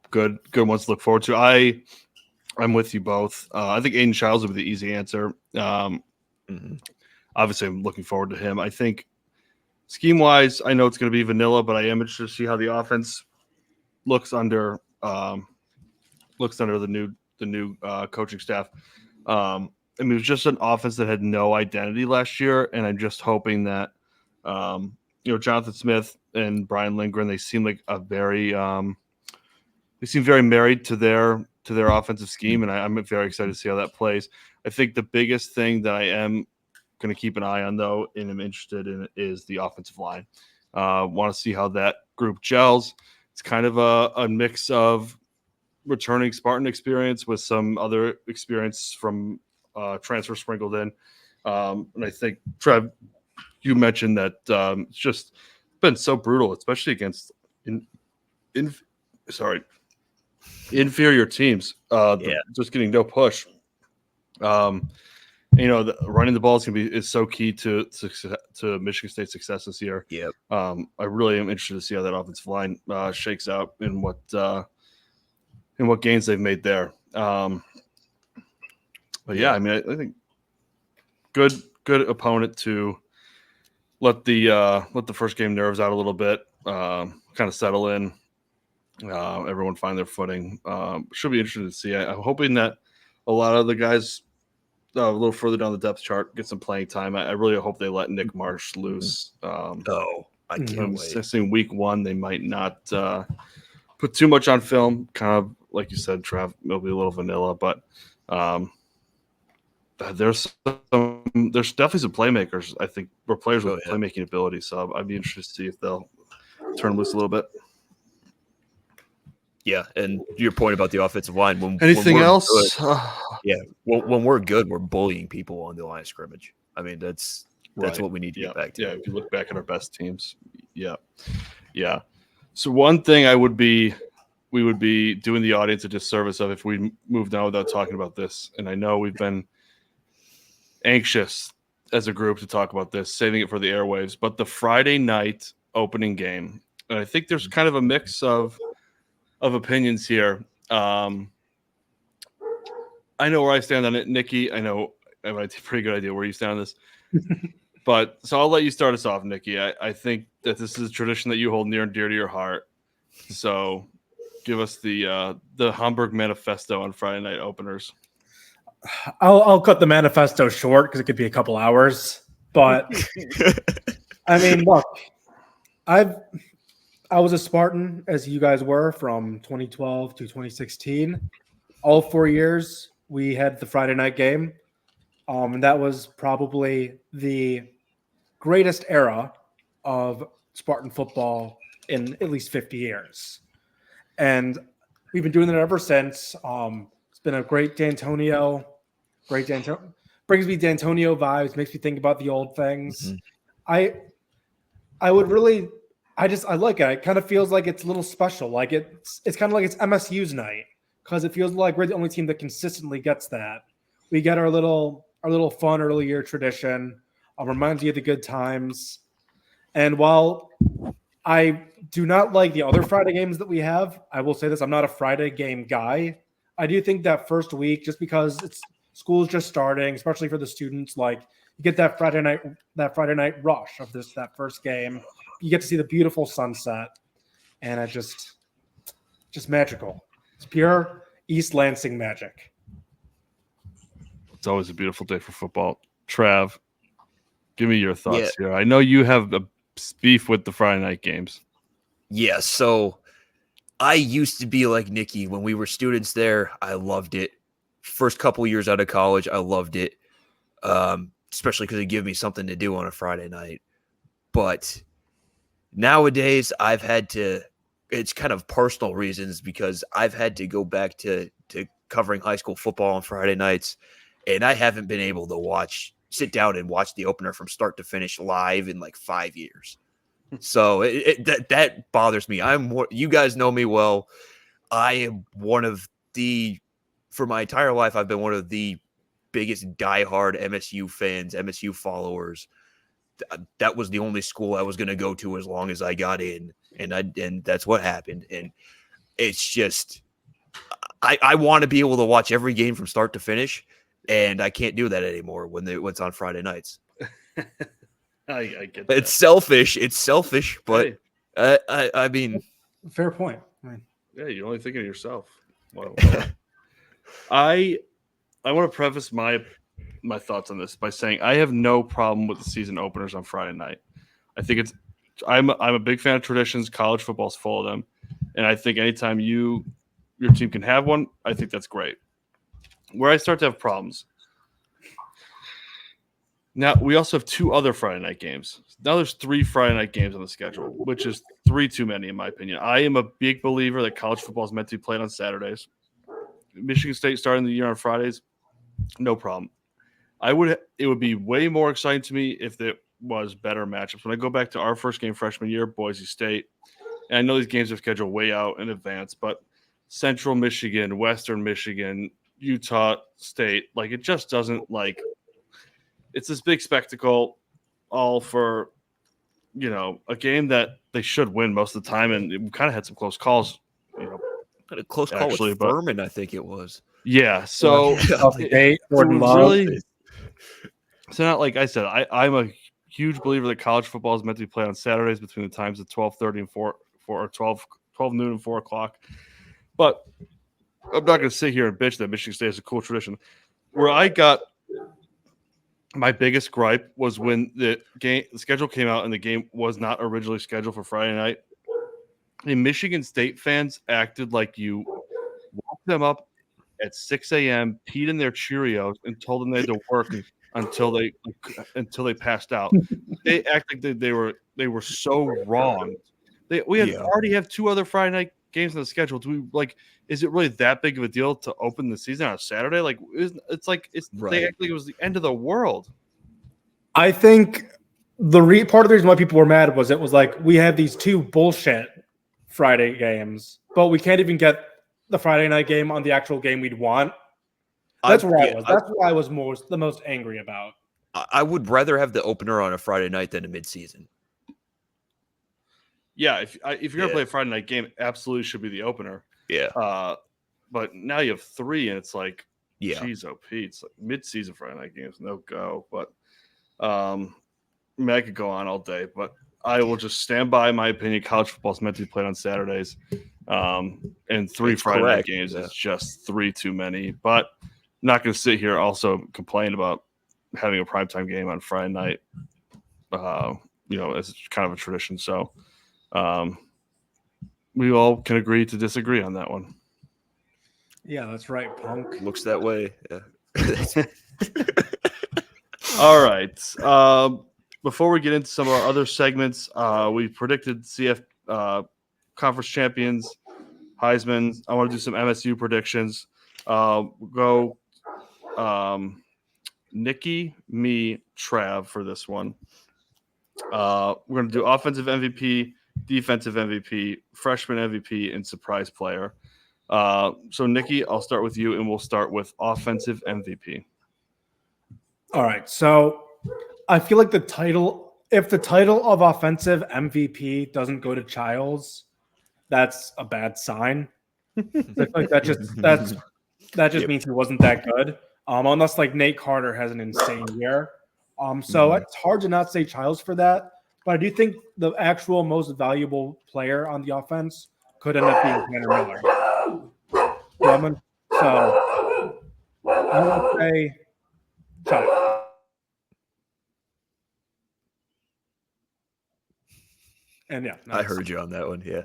S5: ones to look forward to. I'm with you both. I think Aiden Childs would be the easy answer. Obviously, I'm looking forward to him. I think scheme-wise, I know it's going to be vanilla, but I am interested to see how the offense looks under the new coaching staff. I mean, it was just an offense that had no identity last year, and I'm just hoping that Jonathan Smith and Brian Lindgren, they seem like very married to their offensive scheme, and I'm very excited to see how that plays. I think the biggest thing that I am going to keep an eye on, though, and I'm interested in, is the offensive line. Want to see how that group gels. It's kind of a mix of returning Spartan experience with some other experience from transfer sprinkled in. And I think, Trav, you mentioned that it's just been so brutal, especially against inferior teams. Just getting no push. Running the ball is so key to Michigan State's success this year.
S7: Yep.
S5: I really am interested to see how that offensive line shakes out in what gains they've made there. But yeah, I mean, I think good opponent to let the first game nerves out a little bit, kind of settle in, everyone find their footing. Should be interesting to see. I'm hoping that a lot of the guys a little further down the depth chart get some playing time. I really hope they let Nick Marsh loose.
S7: I can't wait.
S5: Seeing week 1, they might not put too much on film. Kind of like you said, Trav, it'll be a little vanilla, but there's definitely some playmakers, I think, or players with playmaking ability. So I'd be interested to see if they'll turn loose a little bit.
S7: Yeah, and your point about the offensive line.
S5: Anything
S7: we're
S5: else?
S7: Good, yeah, when we're good, we're bullying people on the line of scrimmage. I mean, that's
S5: Right.
S7: what we need to get back to.
S5: Yeah, if you look back at our best teams, yeah. So one thing we would be doing the audience a disservice of if we moved on without talking about this. And I know we've been anxious as a group to talk about this, saving it for the airwaves. But the Friday night opening game, and I think there's kind of a mix of opinions here. I know where I stand on it, Nikki. I know I have a pretty good idea where you stand on this. But so I'll let you start us off, Nikki. I think that this is a tradition that you hold near and dear to your heart. So give us the Hamburg Manifesto on Friday night openers.
S6: I'll cut the manifesto short because it could be a couple hours. But I mean, look, I was a Spartan, as you guys were, from 2012 to 2016. All 4 years we had the Friday night game. And that was probably the greatest era of Spartan football in at least 50 years. And we've been doing it ever since. It's been a great D'Antonio. Brings me D'Antonio vibes, makes me think about the old things. Mm-hmm. I like it. It kind of feels like it's a little special. Like it's kind of like it's MSU's night because it feels like we're the only team that consistently gets that. We get our little fun early year tradition. Reminds you of the good times. And while I do not like the other Friday games that we have, I will say this: I'm not a Friday game guy. I do think that first week, just because school's just starting, especially for the students, like you get that Friday night rush of that first game. You get to see the beautiful sunset, and it just magical. It's pure East Lansing magic.
S5: It's always a beautiful day for football. Trav, give me your thoughts here. I know you have a beef with the Friday night games.
S7: Yeah, so I used to be like Nikki when we were students there. I loved it. First couple years out of college, I loved it, especially because it gave me something to do on a Friday night. But nowadays, I've had to – it's kind of personal reasons because I've had to go back to covering high school football on Friday nights, and I haven't been able to sit down and watch the opener from start to finish live in like 5 years. So that bothers me. You guys know me well. I am for my entire life, I've been one of the biggest diehard MSU fans, MSU followers. That was the only school I was going to go to as long as I got in, and that's what happened. And it's just, I want to be able to watch every game from start to finish, and I can't do that anymore when it's on Friday nights.
S5: I get that.
S7: It's selfish, but hey. I mean,
S6: fair point.
S5: Yeah, you're only thinking of yourself. Well, I want to preface my thoughts on this by saying I have no problem with the season openers on Friday night. I think I'm a big fan of traditions. College football's full of them, and I think anytime your team can have one, I think that's great. Where I start to have problems. Now, we also have 2 other Friday night games. Now there's 3 Friday night games on the schedule, which is 3 too many in my opinion. I am a big believer that college football is meant to be played on Saturdays. Michigan State starting the year on Fridays, no problem. It would be way more exciting to me if there was better matchups. When I go back to our first game freshman year, Boise State, and I know these games are scheduled way out in advance, but Central Michigan, Western Michigan, Utah State, like it just doesn't it's this big spectacle all for, a game that they should win most of the time. And we kind of had some close calls,
S7: Had a close call with Furman, I think it was.
S5: Yeah. So really, so not like I said, I'm a huge believer that college football is meant to be played on Saturdays between the times of 12:30 and 4 or 12 noon and 4 o'clock. But I'm not going to sit here and bitch that Michigan State is a cool tradition. Where I got my biggest gripe was when the schedule came out and the game was not originally scheduled for Friday night. And Michigan State fans acted like you woke them up at 6 a.m., peed in their Cheerios, and told them they had to work until they passed out. They act like they were so wrong. We already have 2 other Friday night games on the schedule. Is it really that big of a deal to open the season on a Saturday? Like, it's
S7: Right.
S5: they act like it was the end of the world.
S6: I think part of the reason why people were mad was it was like we have these two bullshit Friday games, but we can't even get the Friday night game on the actual game we'd want. That's where I was. That's what I was the most angry about.
S7: I would rather have the opener on a Friday night than a midseason.
S5: Yeah, if you're gonna play a Friday night game, it absolutely should be the opener.
S7: Yeah.
S5: But now you have 3, and it's like, geez, Pete, it's like mid-season Friday night games, no go. But I could go on all day, but I will just stand by my opinion. College football is meant to be played on Saturdays, and 3 Friday night games is just 3 too many. But I'm not going to sit here also complain about having a primetime game on Friday night. As kind of a tradition. So we all can agree to disagree on that one.
S6: Yeah, that's right, punk.
S7: Looks that way. Yeah.
S5: All right. Before we get into some of our other segments, we predicted CF conference champions, Heisman. I want to do some MSU predictions. We'll go Nikki, me, Trav for this one. We're going to do offensive MVP, defensive MVP, freshman MVP, and surprise player. So, Nikki, I'll start with you, and we'll start with offensive MVP.
S6: All right. So I feel like if the title of offensive MVP doesn't go to Childs, that's a bad sign. Like that just means he wasn't that good. Unless like Nate Carter has an insane year. So it's hard to not say Childs for that. But I do think the actual most valuable player on the offense could end up being Tanner Miller. So I would say Childs. And yeah,
S7: I heard you on that one. Yeah.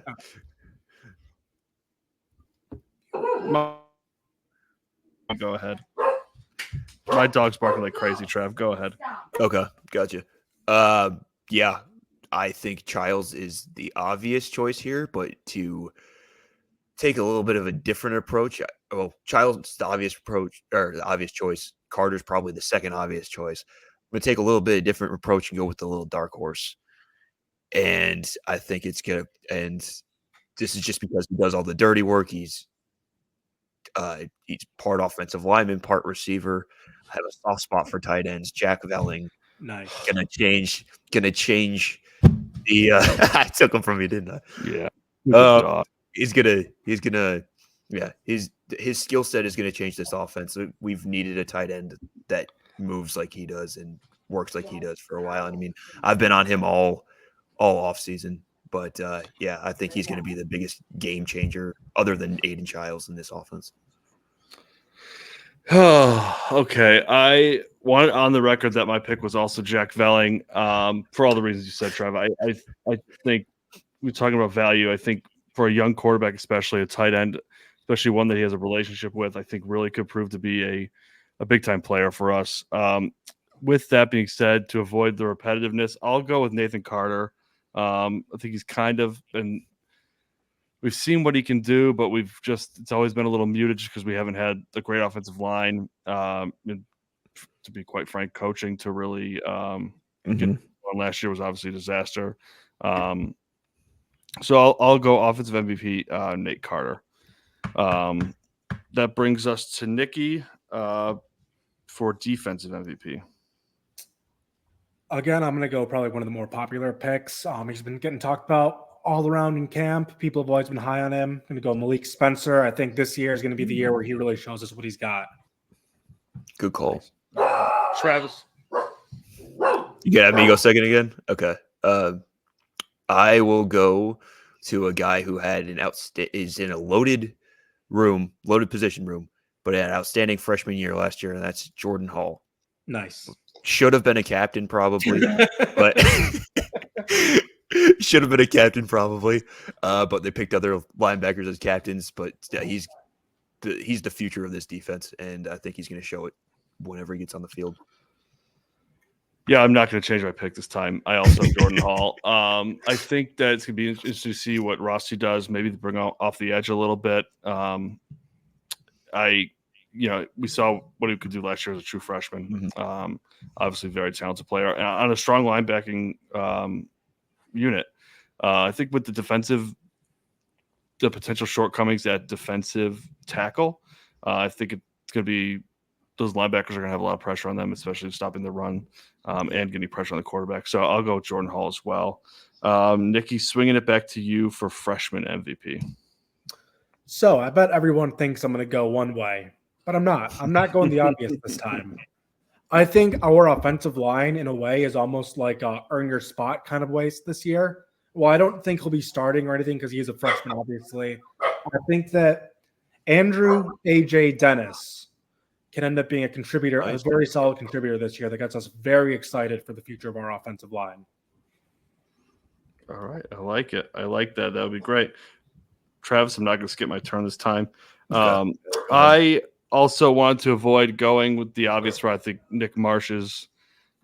S5: Go ahead. My dog's barking like crazy, Trav. Go ahead.
S7: Okay, gotcha. Yeah, I think Childs is the obvious choice here, but to take a little bit of a different approach, Childs is the obvious approach or the obvious choice. Carter's probably the second obvious choice. I'm gonna take a little bit of different approach and go with the little dark horse. And I think it's gonna. And this is just because he does all the dirty work. He's part offensive lineman, part receiver. I have a soft spot for tight ends. Jack Velling.
S6: Nice.
S7: Gonna change the I took him from you, didn't I?
S5: Yeah.
S7: His skill set is gonna change this offense. We've needed a tight end that moves like he does and works like he does for a while. And I mean, I've been on him all off season. But I think he's going to be the biggest game changer other than Aiden Childs in this offense.
S5: Okay. I wanted on the record that my pick was also Jack Velling for all the reasons you said, Trav. I think we're talking about value. I think for a young quarterback, especially a tight end, especially one that he has a relationship with, I think really could prove to be a big-time player for us. With that being said, to avoid the repetitiveness, I'll go with Nathan Carter. I think he's kind of been – we've seen what he can do, but it's always been a little muted just because we haven't had a great offensive line. And to be quite frank, coaching to really get on last year was obviously a disaster. So I'll go offensive MVP, Nate Carter. That brings us to Nikki for defensive MVP.
S6: Again, I'm going to go probably one of the more popular picks. He's been getting talked about all around in camp. People have always been high on him. I'm going to go Malik Spencer. I think this year is going to be the year where he really shows us what he's got.
S7: Good call.
S5: Travis.
S7: You got me go second again? Okay. I will go to a guy who had is in a loaded position room, but had an outstanding freshman year last year, and that's Jordan Hall.
S6: Nice.
S7: Should have been a captain probably, but should have been a captain probably. But they picked other linebackers as captains. But he's the future of this defense, and I think he's going to show it whenever he gets on the field.
S5: Yeah, I'm not going to change my pick this time. I also have Jordan Hall. I think that it's going to be interesting to see what Rossi does, maybe to bring off the edge a little bit. We saw what he could do last year as a true freshman. Obviously, very talented player and on a strong linebacking unit. I think with the potential shortcomings at defensive tackle, I think it's going to be those linebackers are going to have a lot of pressure on them, especially stopping the run and getting pressure on the quarterback. So I'll go with Jordan Hall as well. Nikki, swinging it back to you for freshman MVP.
S6: So I bet everyone thinks I'm going to go one way, but I'm not. I'm not going the obvious this time. I think our offensive line, in a way, is almost like a earn your spot kind of ways this year. Well, I don't think he'll be starting or anything because he is a freshman, obviously. I think that Andrew A.J. Dennis can end up being a contributor, a very solid contributor this year that gets us very excited for the future of our offensive line.
S5: All right. I like it. I like that. That would be great. Travis, I'm not going to skip my turn this time. I also wanted to avoid going with the obvious route. I think Nick Marsh is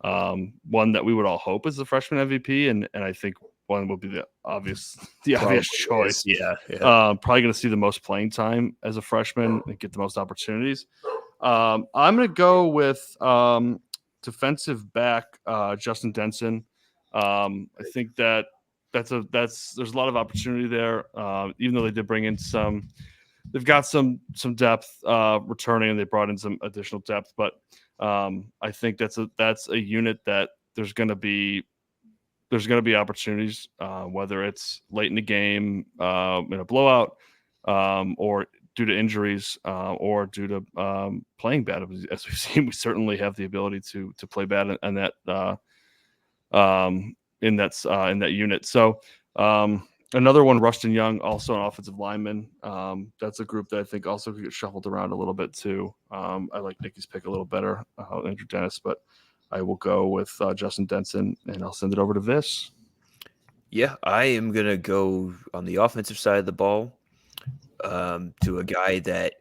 S5: one that we would all hope is the freshman MVP, and I think one would be the obvious choice.
S7: Yeah.
S5: Probably going to see the most playing time as a freshman and get the most opportunities. I'm going to go with defensive back Justin Denson. I think that there's a lot of opportunity there. Even though they did bring in they've got some depth returning, and they brought in some additional depth. But I think that's a unit that there's going to be opportunities, whether it's late in the game in a blowout or due to injuries or due to playing bad. As we've seen, we certainly have the ability to play bad in that unit. So another one, Rustin Young, also an offensive lineman. That's a group that I think also could get shuffled around a little bit too. I like Nikki's pick a little better, Andrew Dennis, but I will go with Justin Denson, and I'll send it over to Vis.
S7: Yeah, I am going to go on the offensive side of the ball to a guy that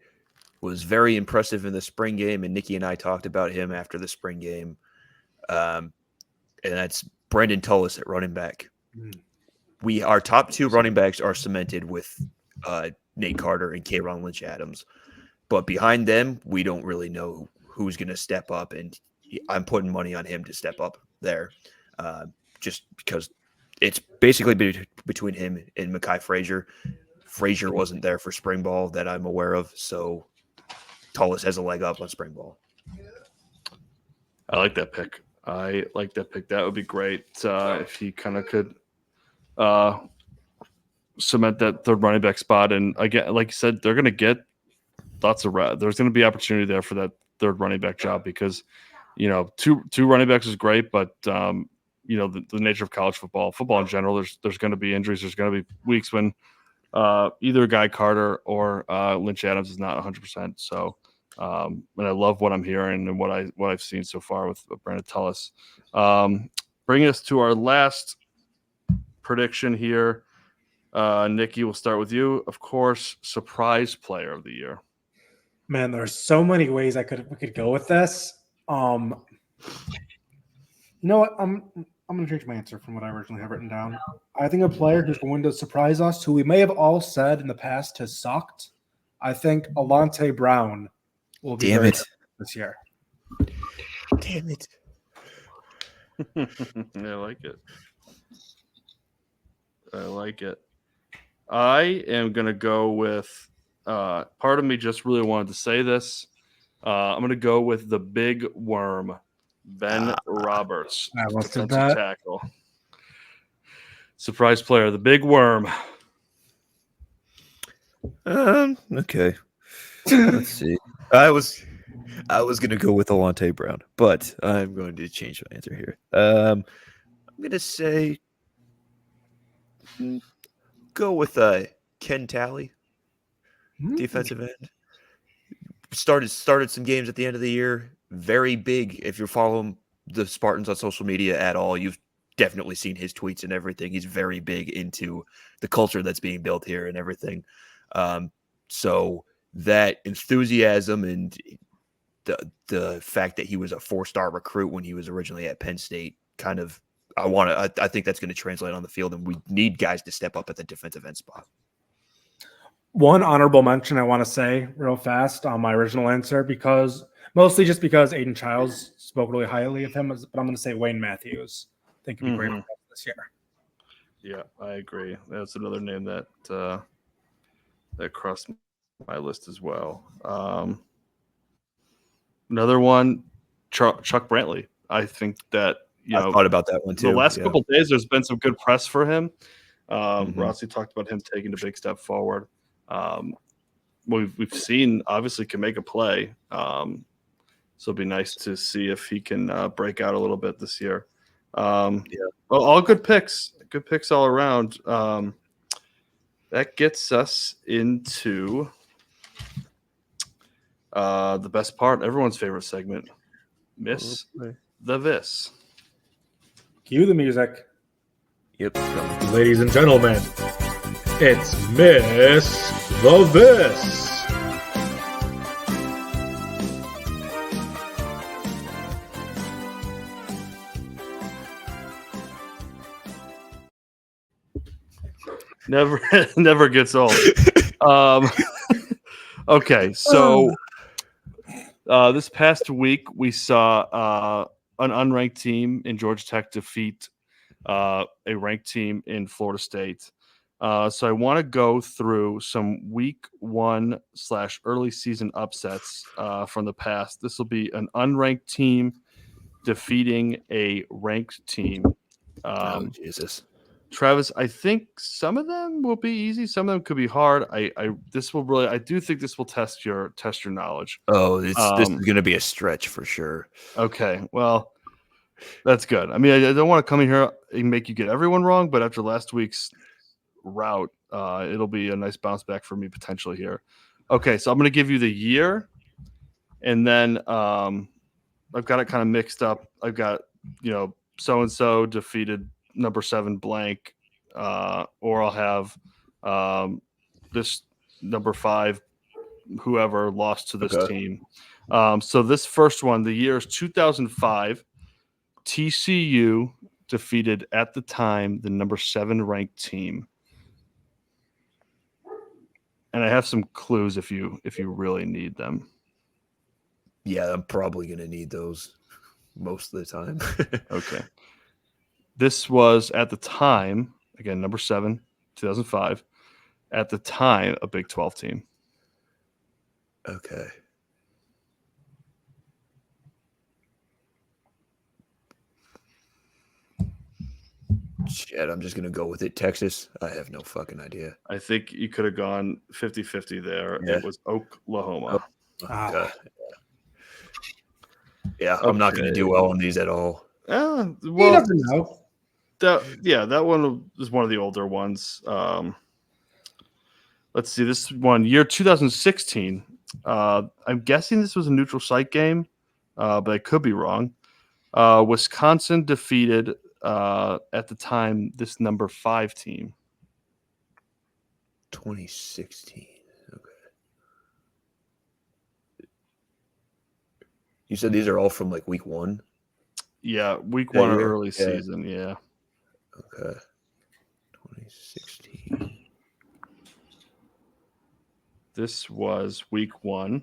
S7: was very impressive in the spring game, and Nikki and I talked about him after the spring game, and that's Brandon Tullis at running back. Our top two running backs are cemented with Nate Carter and K'Ron Lynch-Adams, but behind them, we don't really know who's going to step up, and I'm putting money on him to step up there, just because it's basically between him and Mekhi Frazier. Frazier wasn't there for spring ball that I'm aware of, so Tullis has a leg up on spring ball.
S5: I like that pick. That would be great if he kind of could cement that third running back spot. And again, like you said, they're going to get lots of there's going to be opportunity there for that third running back job because, two running backs is great, but the nature of college football in general, there's going to be injuries. There's going to be weeks when either Guy Carter or Lynch-Adams is not 100%. So, and I love what I'm hearing and what I've seen so far with Brandon Tullis. Bringing us to our last prediction here. Nikki, we'll start with you. Of course, surprise player of the year.
S6: Man, there's so many ways we could go with this. You know what? I'm going to change my answer from what I originally have written down. I think a player who's going to surprise us, who we may have all said in the past has sucked. I think Alante Brown will be very good this year.
S7: Damn it.
S5: I like it. I am going to go with part of me just really wanted to say this. I'm going to go with the big worm, Ben Roberts, defensive tackle. Surprise player, the big worm.
S7: Okay. Let's see. I was going to go with Alante Brown, but I'm going to change my answer here. I'm going to say go with Ken Talley, defensive end. Started some games at the end of the year. Very big. If you're following the Spartans on social media at all, you've definitely seen his tweets and everything. He's very big into the culture that's being built here and everything. So that enthusiasm and the fact that he was a 4-star recruit when he was originally at Penn State kind of I think that's going to translate on the field, and we need guys to step up at the defensive end spot.
S6: One honorable mention I want to say real fast on my original answer, mostly just because Aiden Childs spoke really highly of him, but I'm going to say Wayne Matthews. I think he'd be great for us this year.
S5: Yeah, I agree. That's another name that that crossed my list as well. Another one, Chuck Brantley. I think that
S7: I thought about that one too.
S5: The last couple of days, there's been some good press for him. Rossi talked about him taking a big step forward. We've seen obviously can make a play. So it'll be nice to see if he can break out a little bit this year. Well, all good picks all around. That gets us into the best part, everyone's favorite segment, Miss the Vis.
S6: Cue the music.
S7: Yep.
S3: Ladies and gentlemen, it's Miss the Vis.
S5: Never gets old. Okay, so this past week we saw an unranked team in Georgia Tech defeat a ranked team in Florida State. So I want to go through some week 1/early season upsets from the past. This will be an unranked team defeating a ranked team.
S7: Jesus.
S5: Travis, I think some of them will be easy. Some of them could be hard. I do think this will test your knowledge.
S7: Oh, this is going to be a stretch for sure.
S5: Okay, well, that's good. I mean, I don't want to come in here and make you get everyone wrong, but after last week's route, it'll be a nice bounce back for me potentially here. Okay, so I'm going to give you the year, and then I've got it kind of mixed up. I've got so and so defeated number 7 blank, or I'll have this number 5 whoever lost to this team. So this first one, the year is 2005. TCU defeated at the time the number 7 ranked team. And I have some clues if you really need them.
S7: Yeah, I'm probably going to need those most of the time.
S5: Okay. This was at the time, again, number 7, 2005, at the time, a Big 12 team.
S7: Okay. Shit, I'm just going to go with it. Texas? I have no fucking idea.
S5: I think you could have gone 50-50 there. Yeah. It was Oklahoma.
S7: Okay. Yeah, I'm not going to do well on these at all.
S6: Well, you never know.
S5: That one is one of the older ones. Let's see. This one, year 2016. I'm guessing this was a neutral site game, but I could be wrong. Wisconsin defeated, at the time, this number 5 team.
S7: 2016. Okay. You said these are all from like week 1?
S5: Yeah, week 1 or early season. Yeah.
S7: Okay. 2016.
S5: This was week 1.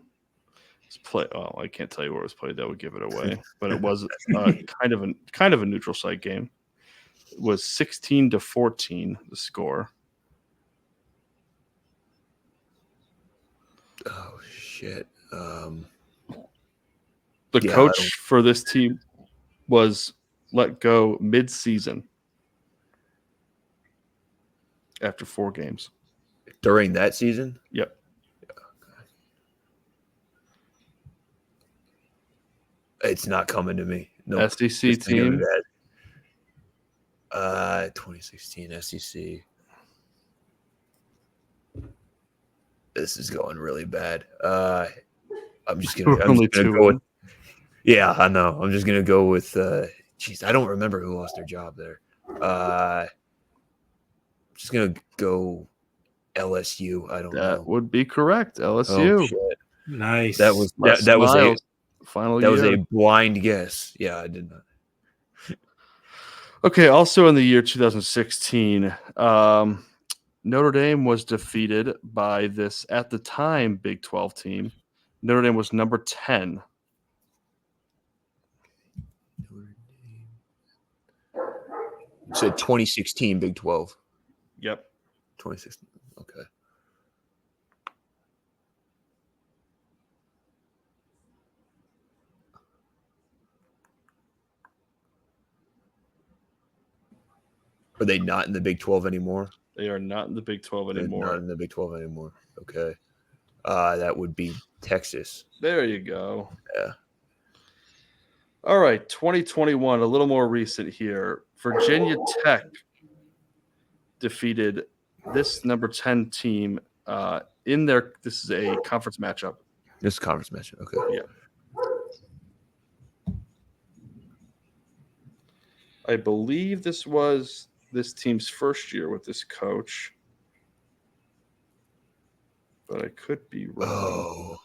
S5: I can't tell you where it was played. That would give it away. But it was kind of a neutral site game. It was 16-14 the score.
S7: Oh shit.
S5: The coach for this team was let go mid-season after 4 games.
S7: During that season?
S5: Yep.
S7: It's not coming to me. No.
S5: SEC team.
S7: 2016 SEC. This is going really bad. I'm just gonna go with. Yeah, I know. I'm just gonna go with. I don't remember who lost their job there. I'm just gonna go LSU. I don't know.
S5: That would be correct. LSU.
S7: Oh, shit.
S6: Nice.
S7: That was
S5: final
S7: That
S5: year.
S7: was a blind guess. Yeah, I did not.
S5: Okay, also in the year 2016, Notre Dame was defeated by this, at the time, Big 12 team. Notre Dame was number 10.
S7: You said 2016 Big 12.
S5: Yep.
S7: 2016. Okay. Are they not in the Big 12 anymore?
S5: They are not in the Big 12 anymore.
S7: They're not in the Big 12 anymore. Okay. That would be Texas.
S5: There you go.
S7: Yeah.
S5: All right, 2021, a little more recent here. Virginia Tech defeated this number 10 team in their. This is a conference matchup.
S7: This is a conference matchup. Okay.
S5: Yeah. I believe this was this team's first year with this coach, but I could be wrong.
S7: Oh.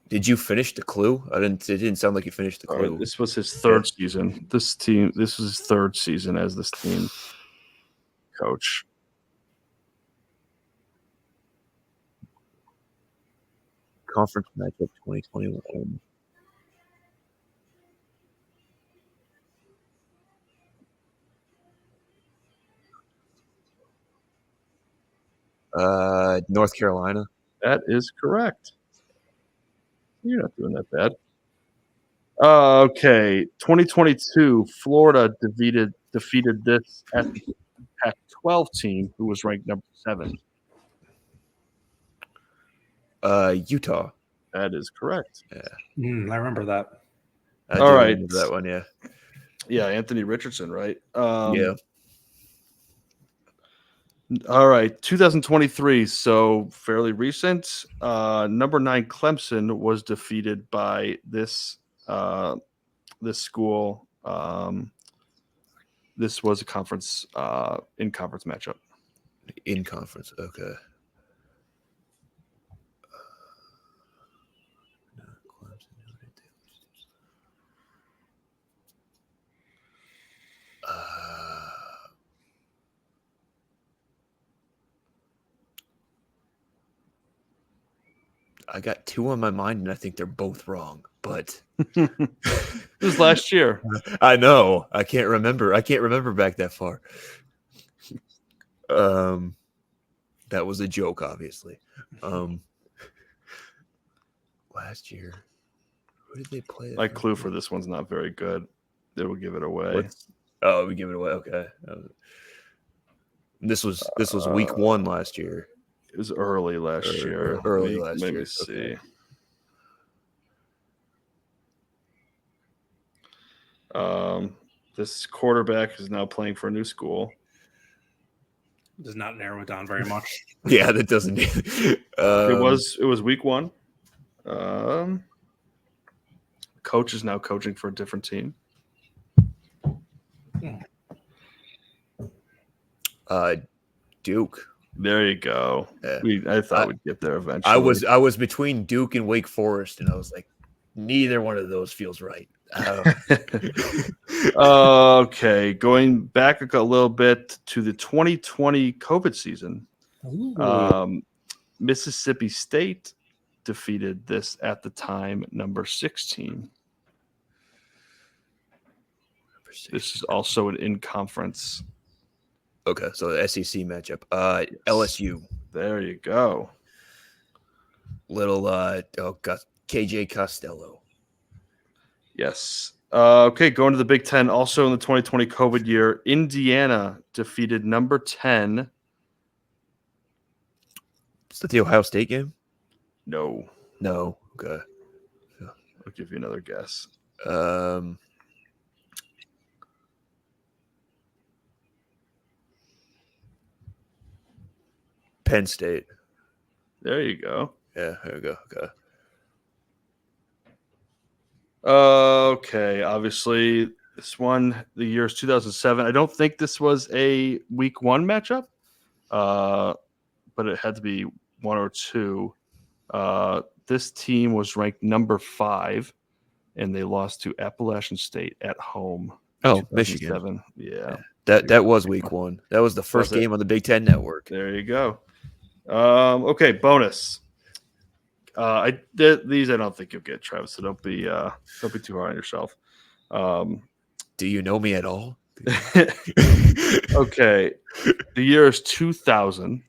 S7: Did you finish the clue? It didn't sound like you finished the clue.
S5: This was his third season. This was his third season as this team coach.
S7: Conference matchup 2021. North Carolina.
S5: That is correct. You're not doing that bad. Okay, 2022, Florida defeated this at the Pac-12 team, who was ranked number 7.
S7: Utah.
S5: That is correct.
S6: I remember that.
S7: I
S5: All
S7: do
S5: right.
S7: remember that one. Yeah.
S5: Yeah, Anthony Richardson, right?
S7: Yeah.
S5: All right, 2023, so fairly recent. Number 9 Clemson was defeated by this school. This was a conference in conference matchup.
S7: In conference, okay. I got 2 on my mind, and I think they're both wrong. But
S5: It was last year.
S7: I know. I can't remember. I can't remember back that far. That was a joke, obviously. Last year, who did they play?
S5: My clue for this one's not very good. They will give it away.
S7: We give it away. Okay. This was week 1 last year.
S5: It was early last year.
S7: Let
S5: me see. This quarterback is now playing for a new school.
S6: Does not narrow it down very much.
S7: Yeah, that doesn't.
S5: It was week 1. Coach is now coaching for a different team.
S7: Duke.
S5: There you go.
S7: Yeah.
S5: I thought we'd get there eventually.
S7: I was between Duke and Wake Forest, and I was like, neither one of those feels right.
S5: Okay, going back a little bit to the 2020 COVID season. Mississippi State defeated this at the time number 16. This is also an in-conference.
S7: Okay, so the SEC matchup. LSU.
S5: There you go.
S7: Little KJ Costello.
S5: Yes. Okay, going to the Big Ten. Also in the 2020 COVID year, Indiana defeated number 10.
S7: Is that the Ohio State game?
S5: No.
S7: Okay.
S5: I'll give you another guess.
S7: Penn State.
S5: There you go.
S7: Yeah, there we go. Okay.
S5: Okay, obviously this one, the year is 2007. I don't think this was a week 1 matchup, but it had to be 1 or 2. This team was ranked number 5, and they lost to Appalachian State at home.
S7: Oh, Michigan.
S5: Yeah.
S7: That was week 1. That was the first game on the Big Ten Network.
S5: There you go. Okay, bonus. These I don't think you'll get, Travis. So don't be too hard on yourself.
S7: Do you know me at all?
S5: Okay, the year is 2000.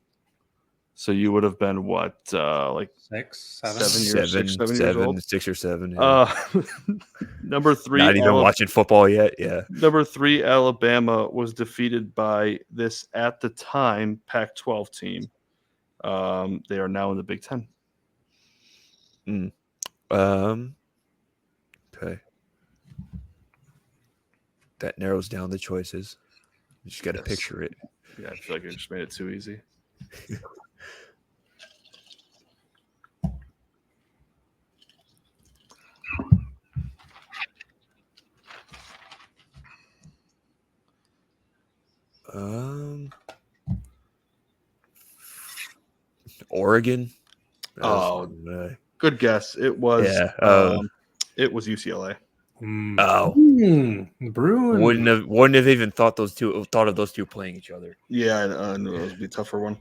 S5: So you would have been what, like
S6: 6
S5: years old?
S7: 6 or 7. Yeah.
S5: Number 3.
S7: Not even watching football yet. Yeah.
S5: Number 3, Alabama was defeated by this at the time Pac-12 team. They are now in the Big Ten.
S7: Okay. That narrows down the choices. You just got to picture it.
S5: Yeah, I feel like I just made it too easy.
S7: Oregon.
S5: Oh, good guess. It was.
S7: Yeah.
S5: It was UCLA.
S7: Oh,
S6: Bruin.
S7: Wouldn't have even thought of those two playing each other.
S5: Yeah, I knew it would be a tougher one.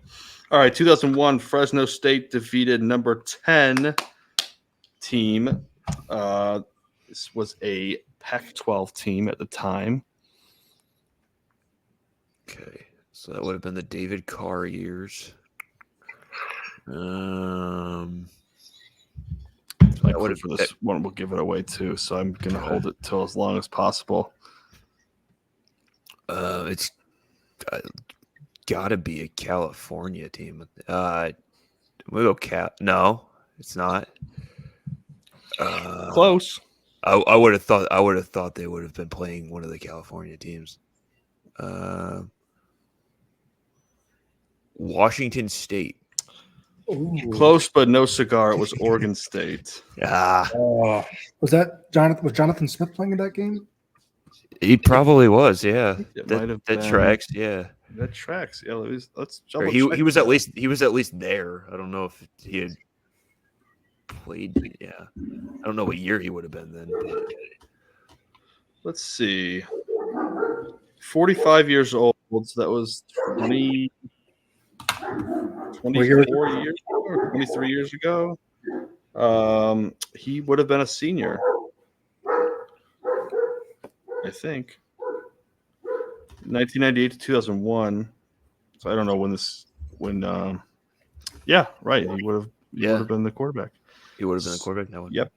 S5: All right, 2001, Fresno State defeated number 10 team. This was a Pac-12 team at the time.
S7: Okay, so that would have been the David Carr years.
S5: That would have for this one. We'll give it away too. So I'm gonna hold it till as long as possible.
S7: It's got to be a California team. We go No, it's not.
S5: Close.
S7: I would have thought they would have been playing one of the California teams. Washington State.
S6: Ooh.
S5: Close, but no cigar. It was Oregon State.
S6: Was that Jonathan? Was Jonathan Smith playing in that game?
S7: He probably was. Yeah,
S5: that
S7: tracks. Yeah,
S5: that tracks. Yeah, let's jump.
S7: He was at least there. I don't know if he had played. Yeah, I don't know what year he would have been then. But.
S5: Let's see. 45 years old. So that was 24 years ago, or 23 years ago. He would have been a senior, I think. 1998 to 2001. So I don't know when. Yeah, right. He would have been the quarterback.
S7: He would have been the quarterback. That one.
S5: Yep.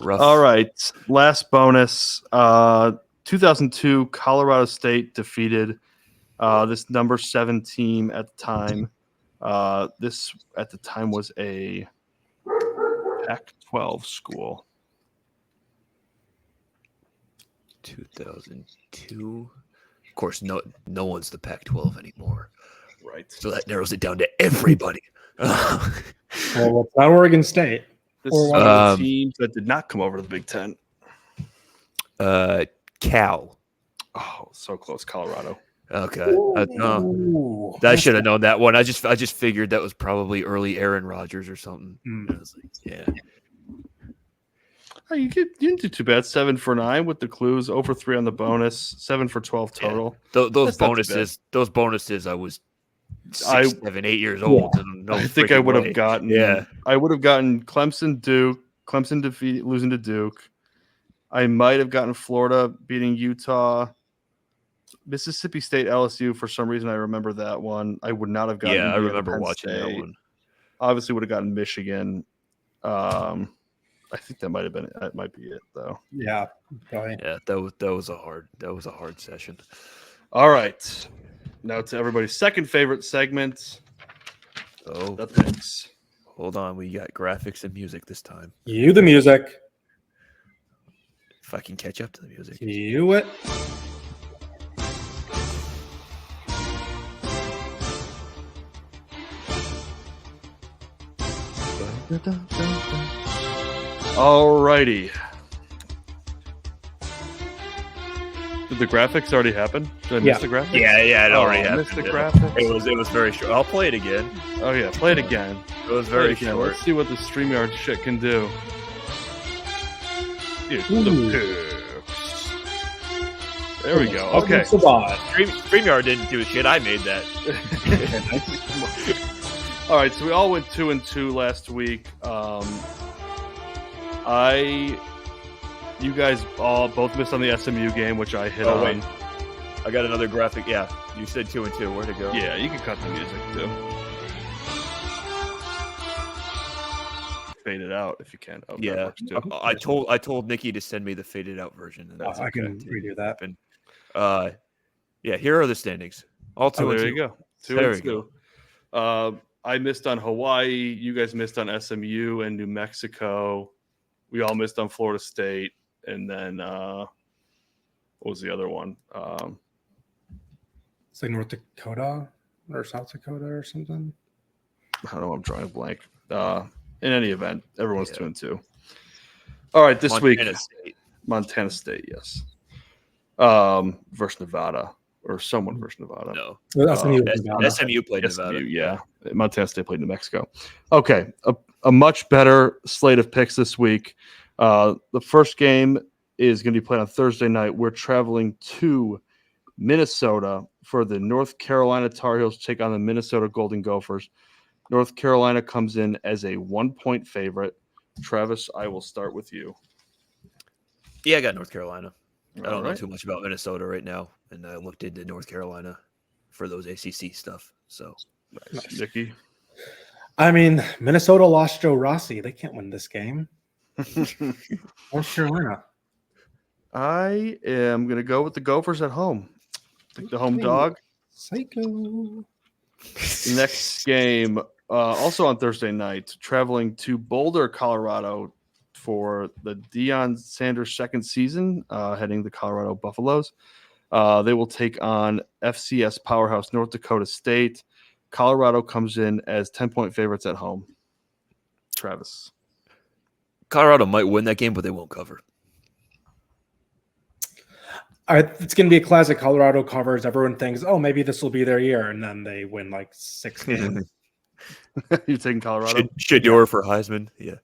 S7: Rough.
S5: All right. Last bonus. 2002, Colorado State defeated this number 7 team at the time. This at the time was a Pac-12 school.
S7: 2002. Of course, no one's the Pac-12 anymore.
S5: Right.
S7: So that narrows it down to everybody.
S6: Well, it's not Oregon State.
S5: This is one of the teams that did not come over to the Big Ten.
S7: Cal.
S5: Oh, so close, Colorado.
S7: Okay. I should have known that one. I just figured that was probably early Aaron Rodgers or something. I was like, yeah.
S5: Oh, you didn't do too bad. 7 for 9 with the clues. 0 for 3 on the bonus. 7 for 12 total.
S7: Yeah. Those bonuses. I was 6, 7, 8 years old.
S5: Yeah. I think I would have gotten.
S7: Yeah.
S5: I would have gotten Clemson, Duke. Clemson losing to Duke. I might have gotten Florida beating Utah. Mississippi State, LSU. For some reason, I remember that one. I would not have gotten.
S7: Yeah, I remember
S5: Penn
S7: watching
S5: State.
S7: that one.
S5: Obviously, would have gotten Michigan. I think that might have been. That might be it, though.
S6: Yeah. Probably.
S7: Yeah, that was a hard session.
S5: All right, now to everybody's second favorite segment.
S7: Oh,
S5: the picks.
S7: Hold on, we got graphics and music this time.
S6: Cue the music.
S7: If I can catch up to the music.
S6: Cue it.
S5: All righty. Did the graphics already happen? Did I miss the graphics?
S7: Yeah, it already happened.
S5: Missed the graphics.
S7: It was very short. I'll play it again.
S5: Oh yeah, play it again.
S7: It was very
S5: Okay,
S7: short.
S5: let's see what the StreamYard shit can do. It's the picks. There we go. Okay.
S7: StreamYard didn't do shit. I made that.
S5: All right, so we all went 2-2 last week. You guys all both missed on the SMU game, which I hit on.
S7: Wait. I got another graphic. Yeah, you said 2-2. Where'd it go?
S5: Yeah, you can cut the music too. Fade it out if you can. Oh, that
S7: Yeah,
S5: works too.
S7: I told Nikki to send me the faded out version, and that's
S6: I can redo that.
S7: Yeah, here are the standings. All 2-2.
S5: There you go. 2-2. I missed on Hawaii. You guys missed on SMU and New Mexico. We all missed on Florida State. And then what was the other one?
S6: It's like North Dakota or South Dakota or something.
S5: I don't know. I'm drawing a blank. In any event, everyone's 2-2. All right, this week, Montana State, yes. Versus Nevada, or someone versus Nevada.
S7: No,
S6: SMU
S7: played Nevada.
S5: Yeah, Montana State played New Mexico. Okay, a much better slate of picks this week. The first game is going to be played on Thursday night. We're traveling to Minnesota for the North Carolina Tar Heels to take on the Minnesota Golden Gophers. North Carolina comes in as a 1-point favorite. Travis, I will start with you.
S7: Yeah, I got North Carolina. I don't know too much about Minnesota right now, and I looked into North Carolina for those ACC stuff. So,
S5: nice. Nikki?
S6: I mean, Minnesota lost Joe Rossi. They can't win this game. North Carolina.
S5: I am going to go with the Gophers at home. Take the home dog.
S6: Psycho.
S5: Next game, also on Thursday night, traveling to Boulder, Colorado for the Deion Sanders second season, heading the Colorado Buffaloes. They will take on FCS powerhouse North Dakota State. Colorado comes in as 10-point favorites at home. Travis.
S7: Colorado might win that game, but they won't cover.
S6: All right, it's going to be a classic. Colorado covers. Everyone thinks, oh, maybe this will be their year, and then they win like 6 games.
S5: You're taking Colorado?
S7: Shedeur for Heisman. Yeah.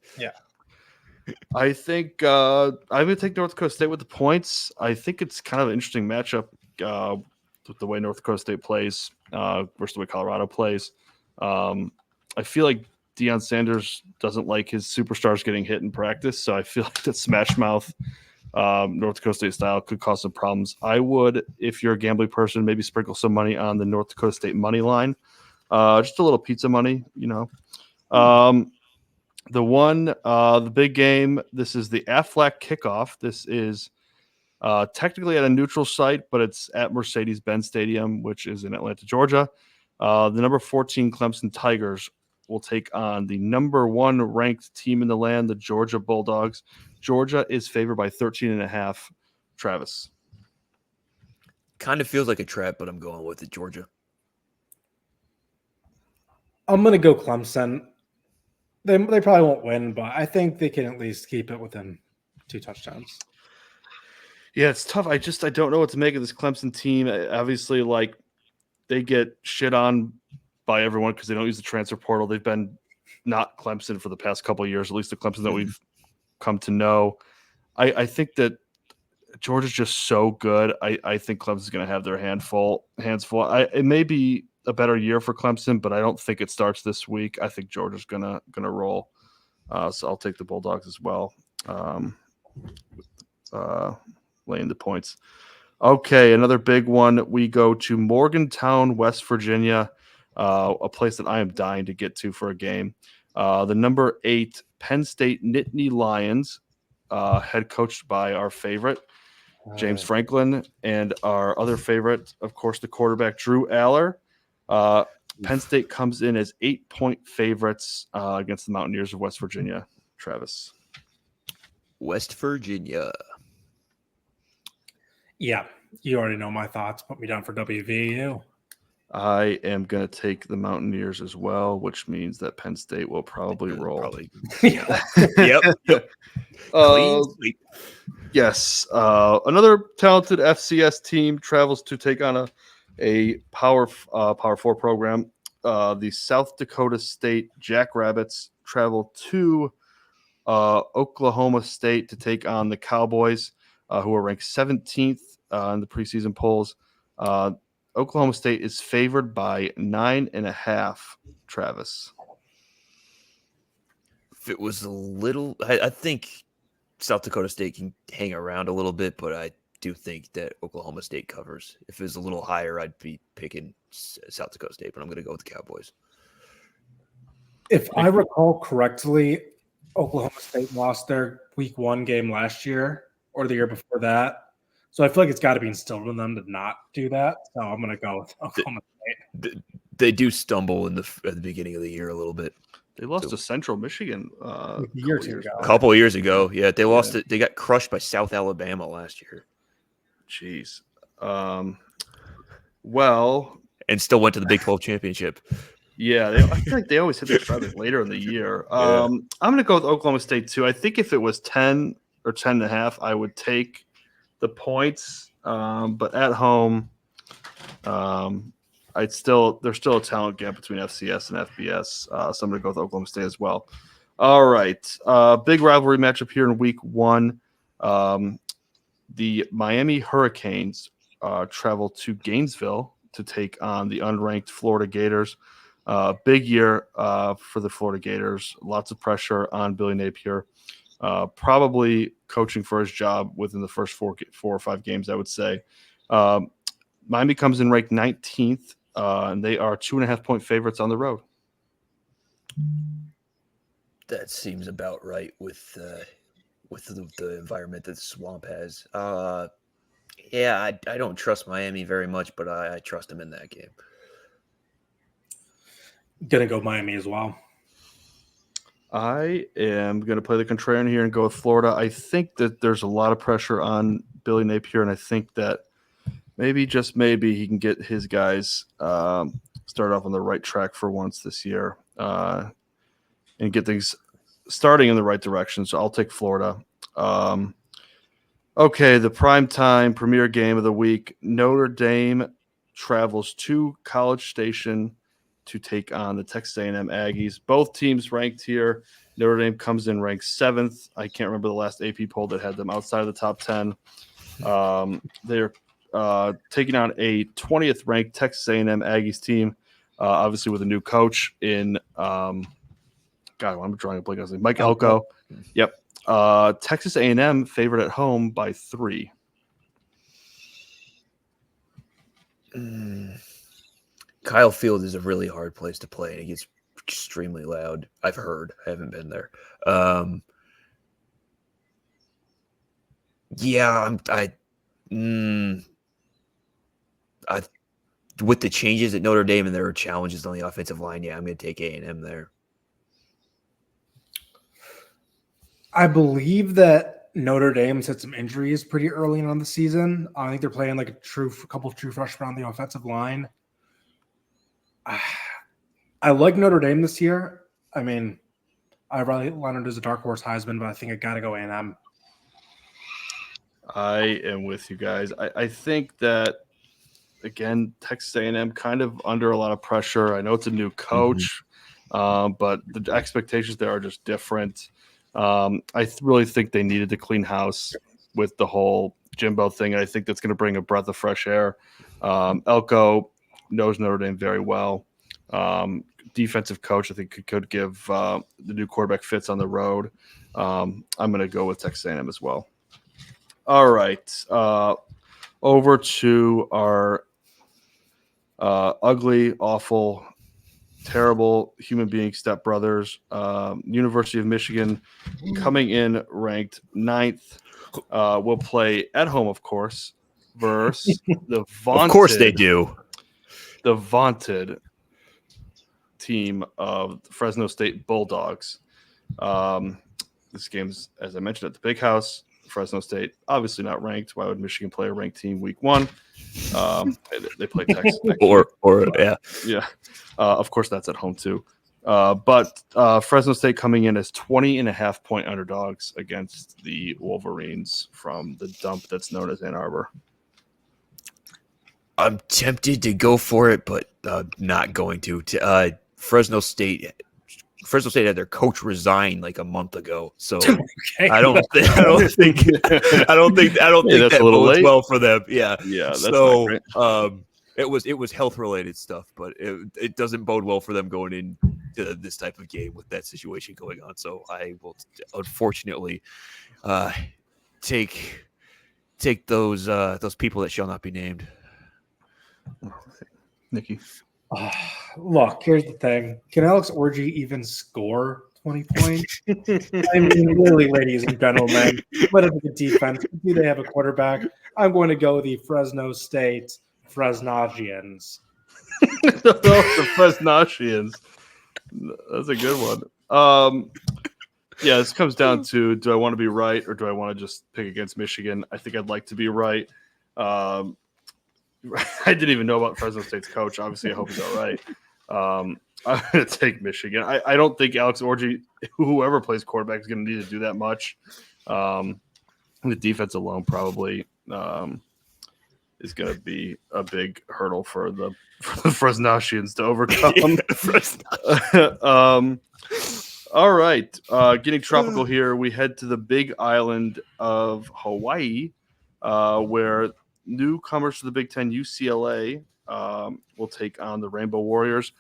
S5: I think I'm going to take North Dakota State with the points. I think it's kind of an interesting matchup with the way North Dakota State plays versus the way Colorado plays. I feel like Deion Sanders doesn't like his superstars getting hit in practice, so I feel like that smash mouth North Dakota State style could cause some problems. I would, if you're a gambling person, maybe sprinkle some money on the North Dakota State money line. Just a little pizza money, you know. The big game, this is the Aflac kickoff. This is technically at a neutral site, but it's at Mercedes-Benz Stadium, which is in Atlanta, Georgia. The number 14 Clemson Tigers will take on the number 1 ranked team in the land, the Georgia Bulldogs. Georgia is favored by 13.5. Travis.
S7: Kind of feels like a trap, but I'm going with it, Georgia.
S6: I'm going to go Clemson. They probably won't win, but I think they can at least keep it within 2 touchdowns.
S5: Yeah, it's tough. I don't know what to make of this Clemson team. Obviously, like, they get shit on by everyone because they don't use the transfer portal. They've been not Clemson for the past couple of years, at least the Clemson that we've come to know. I think that Georgia's just so good. I think Clemson's going to have their hands full. It may be a better year for Clemson, but I don't think it starts this week. I think Georgia's gonna roll. So I'll take the Bulldogs as well. Laying the points. Okay, another big one. We go to Morgantown, West Virginia, a place that I am dying to get to for a game. The number 8 Penn State Nittany Lions, head coached by our favorite, James Franklin, and our other favorite, of course, the quarterback, Drew Aller. Penn State comes in as 8-point favorites against the Mountaineers of West Virginia. Travis.
S7: West Virginia.
S6: Yeah, you already know my thoughts. Put me down for WVU.
S5: I am going to take the Mountaineers as well, which means that Penn State will probably roll.
S7: Yep.
S5: Yes. Another talented FCS team travels to take on a Power 4 program. the South Dakota State Jackrabbits travel to Oklahoma State to take on the Cowboys, who are ranked 17th in the preseason polls. Oklahoma State is favored by 9.5. Travis.
S7: If it was a little, I think South Dakota State can hang around a little bit, but I do think that Oklahoma State covers. If it was a little higher, I'd be picking South Dakota State, but I'm going to go with the Cowboys.
S6: If I recall correctly, Oklahoma State lost their week 1 game last year or the year before that. So I feel like it's got to be instilled in them to not do that. So I'm going to go with Oklahoma State.
S7: They do stumble at the beginning of the year a little bit.
S5: They lost to Central Michigan
S6: a year or two ago.
S7: A couple of years ago. Yeah, they lost it. They got crushed by South Alabama last year.
S5: Jeez. Well.
S7: And still went to the Big 12 championship.
S5: Yeah, I feel like they always hit their stride later in the year. I'm going to go with Oklahoma State too. I think if it was 10 or 10.5, I would take the points. But at home, there's still a talent gap between FCS and FBS. So I'm going to go with Oklahoma State as well. All right, big rivalry matchup here in Week 1. The Miami Hurricanes travel to Gainesville to take on the unranked Florida Gators. Big year for the Florida Gators. Lots of pressure on Billy Napier. Probably coaching for his job within the first 4 or 5 games, I would say. Miami comes in ranked 19th, and they are 2.5-point favorites on the road.
S7: That seems about right with the environment that the Swamp has. I don't trust Miami very much, but I trust them in that game.
S6: Gonna go Miami as well.
S5: I am going to play the contrarian here and go with Florida. I think that there's a lot of pressure on Billy Napier, and I think that maybe, just maybe, he can get his guys started off on the right track for once this year and get things starting in the right direction. So I'll take Florida. Okay, the primetime premier game of the week. Notre Dame travels to College Station to take on the Texas A&M Aggies. Both teams ranked here. Notre Dame comes in ranked 7th. I can't remember the last AP poll that had them outside of the top 10. They're taking on a 20th ranked Texas A&M Aggies team, obviously with a new coach in I'm drawing a blank on his name. Mike Elko. Yep. Texas A&M favored at home by 3.
S7: Kyle Field is a really hard place to play, and it gets extremely loud. I've heard. I haven't been there. With the changes at Notre Dame and there are challenges on the offensive line, I'm going to take A&M there.
S6: I believe that Notre Dame's had some injuries pretty early on the season. I think they're playing like a couple of true freshmen on the offensive line. I like Notre Dame this year. I mean, I really Leonard as a dark horse Heisman, but I think I got to go A&M.
S5: I am with you guys. I think that, again, Texas A&M kind of under a lot of pressure. I know it's a new coach, but the expectations there are just different. I really think they needed to clean house with the whole Jimbo thing. I think that's going to bring a breath of fresh air. Elko knows Notre Dame very well. Defensive coach, I think, could give the new quarterback fits on the road. I'm going to go with Texas A&M as well. All right. Over to our ugly, awful, terrible human being stepbrothers. University of Michigan coming in ranked 9th. Will play at home, of course, versus the vaunted.
S7: Of course they do.
S5: The vaunted team of the Fresno State Bulldogs. This game's, as I mentioned, at the Big House. Fresno State, obviously not ranked. Why would Michigan play a ranked team week 1? They play Texas next week. Yeah. Of course, that's at home too. But Fresno State coming in as 20.5-point underdogs against the Wolverines from the dump that's known as Ann Arbor.
S7: I'm tempted to go for it, but not going to. Fresno State had their coach resign like a month ago, so
S6: Okay.
S7: I don't think that
S5: a little
S7: bodes
S5: late.
S7: well for them. Yeah,
S5: That's
S7: so
S5: not great.
S7: it was health related stuff, but it doesn't bode well for them going into this type of game with that situation going on. So I will unfortunately take those people that shall not be named.
S5: Nikki.
S6: Look, here's the thing. Can Alex Orji even score 20 points? I mean, really, ladies and gentlemen, what is the defense? Do they have a quarterback? I'm going to go the Fresno State Fresnogians.
S5: The Fresnogians. That's a good one. Yeah, this comes down to, do I want to be right or do I want to just pick against Michigan? I think I'd like to be right. I didn't even know about Fresno State's coach. Obviously, I hope he's all right. I'm going to take Michigan. I don't think Alex Orji, whoever plays quarterback, is going to need to do that much. The defense alone probably is going to be a big hurdle for the Fresnogians to overcome. All right. Getting tropical here, we head to the big island of Hawaii, where newcomers to the Big Ten, UCLA, will take on the Rainbow Warriors.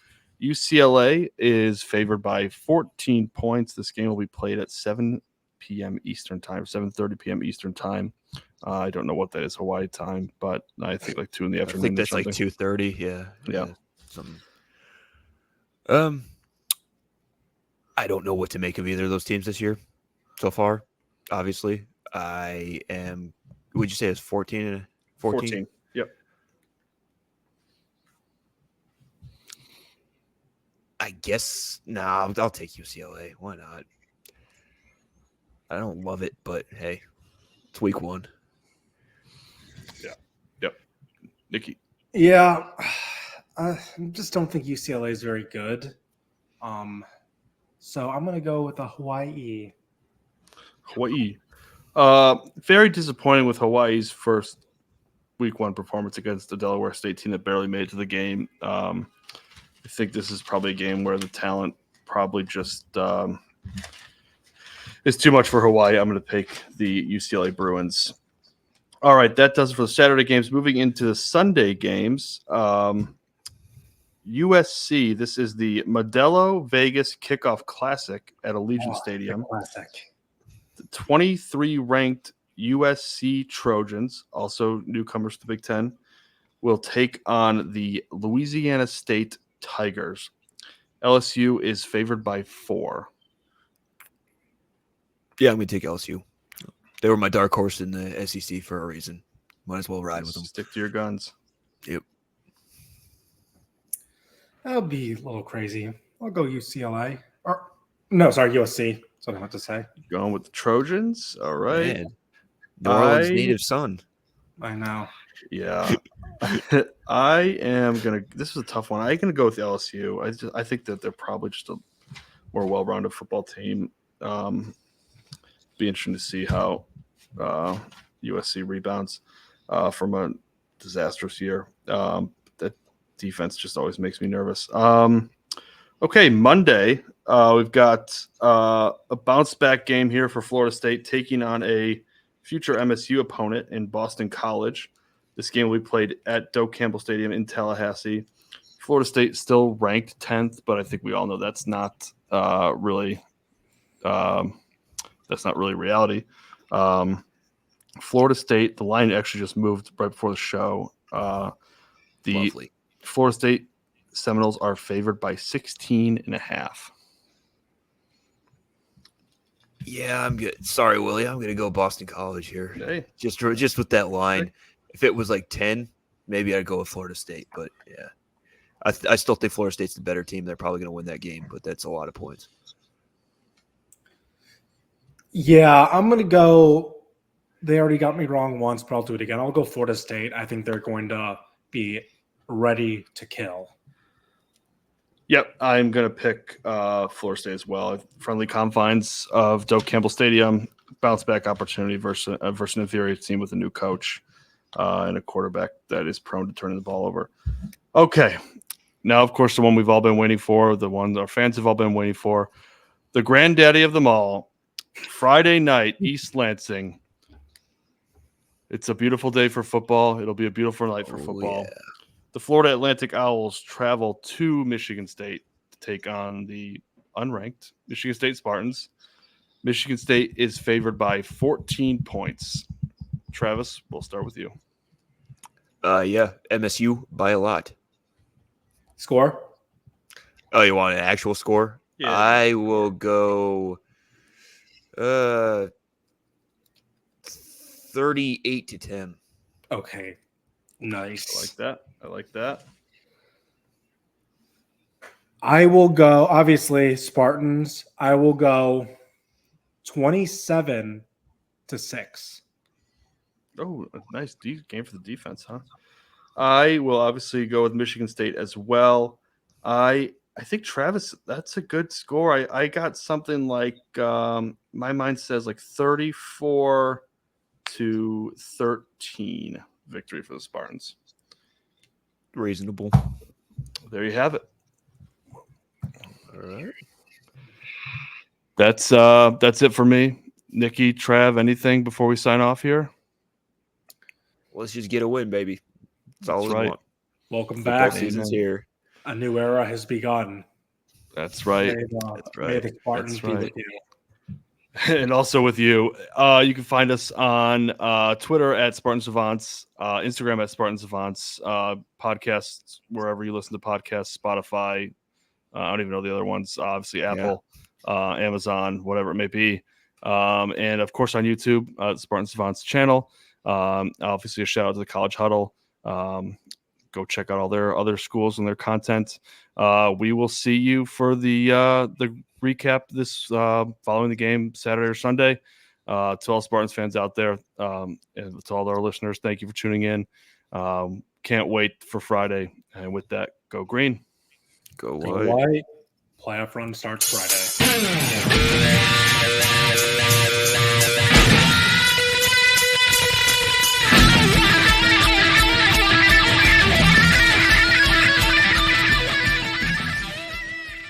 S5: UCLA is favored by 14 points. This game will be played at 7 p.m. Eastern time, 7:30 p.m. Eastern time. I don't know what that is Hawaii time, but I think like 2 in the afternoon.
S7: I think that's like 2:30. Yeah. Something. I don't know what to make of either of those teams this year so far. Obviously, I am. Would you say it's 14? 14.
S5: Yep.
S7: I guess. Nah, I'll take UCLA. Why not? I don't love it, but hey, it's week 1.
S5: Yeah. Yep. Nikki.
S6: Yeah, I just don't think UCLA is very good. So I'm going to go with the Hawaii.
S5: Very disappointing with Hawaii's first week 1 performance against the Delaware State team that barely made it to the game. I think this is probably a game where the talent probably just is too much for Hawaii. I'm going to pick the UCLA Bruins. All right, that does it for the Saturday games. Moving into the Sunday games, USC. This is the Modelo Vegas Kickoff Classic at Allegiant Stadium.
S6: Classic.
S5: The 23 ranked USC Trojans, also newcomers to the Big Ten, will take on the Louisiana State Tigers. LSU is favored by 4.
S7: Yeah, I'm going to take LSU. They were my dark horse in the SEC for a reason. Might as well ride with them.
S5: Stick to your guns.
S7: Yep.
S6: That'll be a little crazy. I'll go UCLA. Or no, sorry, USC. That's what I meant to say.
S5: Going with the Trojans. All right.
S7: Man. New Orleans native son.
S6: I know.
S5: Yeah. I am going to – this is a tough one. I'm going to go with LSU. I think that they're probably just a more well-rounded football team. Be interesting to see how USC rebounds from a disastrous year. That defense just always makes me nervous. Okay, Monday, we've got a bounce-back game here for Florida State taking on a future MSU opponent in Boston College. This game will be played at Doak Campbell Stadium in Tallahassee. Florida State still ranked 10th, but I think we all know that's not really reality. Florida State, the line actually just moved right before the show.
S7: Lovely.
S5: Florida State Seminoles are favored by 16.5.
S7: Yeah, I'm good. Sorry, Willie. I'm going to go Boston College here.
S5: Okay.
S7: Just with that line. Okay. If it was like 10, maybe I'd go with Florida State. But, yeah, I still think Florida State's the better team. They're probably going to win that game, but that's a lot of points.
S6: Yeah, I'm going to go – they already got me wrong once, but I'll do it again. I'll go Florida State. I think they're going to be ready to kill.
S5: Yep, I'm going to pick Florida State as well. Friendly confines of Doak Campbell Stadium, bounce-back opportunity versus an inferior team with a new coach. and a quarterback that is prone to turning the ball over. Okay. Now, of course, the one we've all been waiting for, the one our fans have all been waiting for, the granddaddy of them all, Friday night, East Lansing. It's a beautiful day for football. It'll be a beautiful night for football.
S7: Yeah.
S5: The Florida Atlantic Owls travel to Michigan State to take on the unranked Michigan State Spartans. Michigan State is favored by 14 points. Travis, we'll start with you.
S7: Yeah, MSU by a lot.
S6: Score?
S7: Oh, you want an actual score?
S5: Yeah.
S7: I will go 38-10.
S6: Okay. Nice.
S5: I like that.
S6: I will go, obviously, Spartans. I will go 27-6.
S5: Oh, a nice game for the defense, huh? I will obviously go with Michigan State as well. I think, Travis, that's a good score. I got something like my mind says like 34-13 victory for the Spartans.
S7: Reasonable.
S5: There you have it.
S7: All right.
S5: That's it for me. Nikki, Trav, anything before we sign off here?
S7: Let's just get a win, baby. That's all we want.
S6: Welcome
S7: Football
S6: back.
S7: season's here.
S6: A new era has begun.
S5: That's right.
S6: May the Spartans be with you.
S5: And also with you. You can find us on Twitter at Spartan Savants, Instagram at Spartan Savants, podcasts wherever you listen to podcasts, Spotify. I don't even know the other ones. Obviously, Apple, Amazon, whatever it may be. And of course on YouTube, Spartan Savants channel. Obviously, a shout out to the College Huddle. Go check out all their other schools and their content. We will see you for the recap this following the game Saturday or Sunday. To all Spartans fans out there, and to all our listeners, thank you for tuning in. Can't wait for Friday. And with that, go green.
S7: Go
S6: Go
S7: White.
S6: White. Playoff run starts Friday.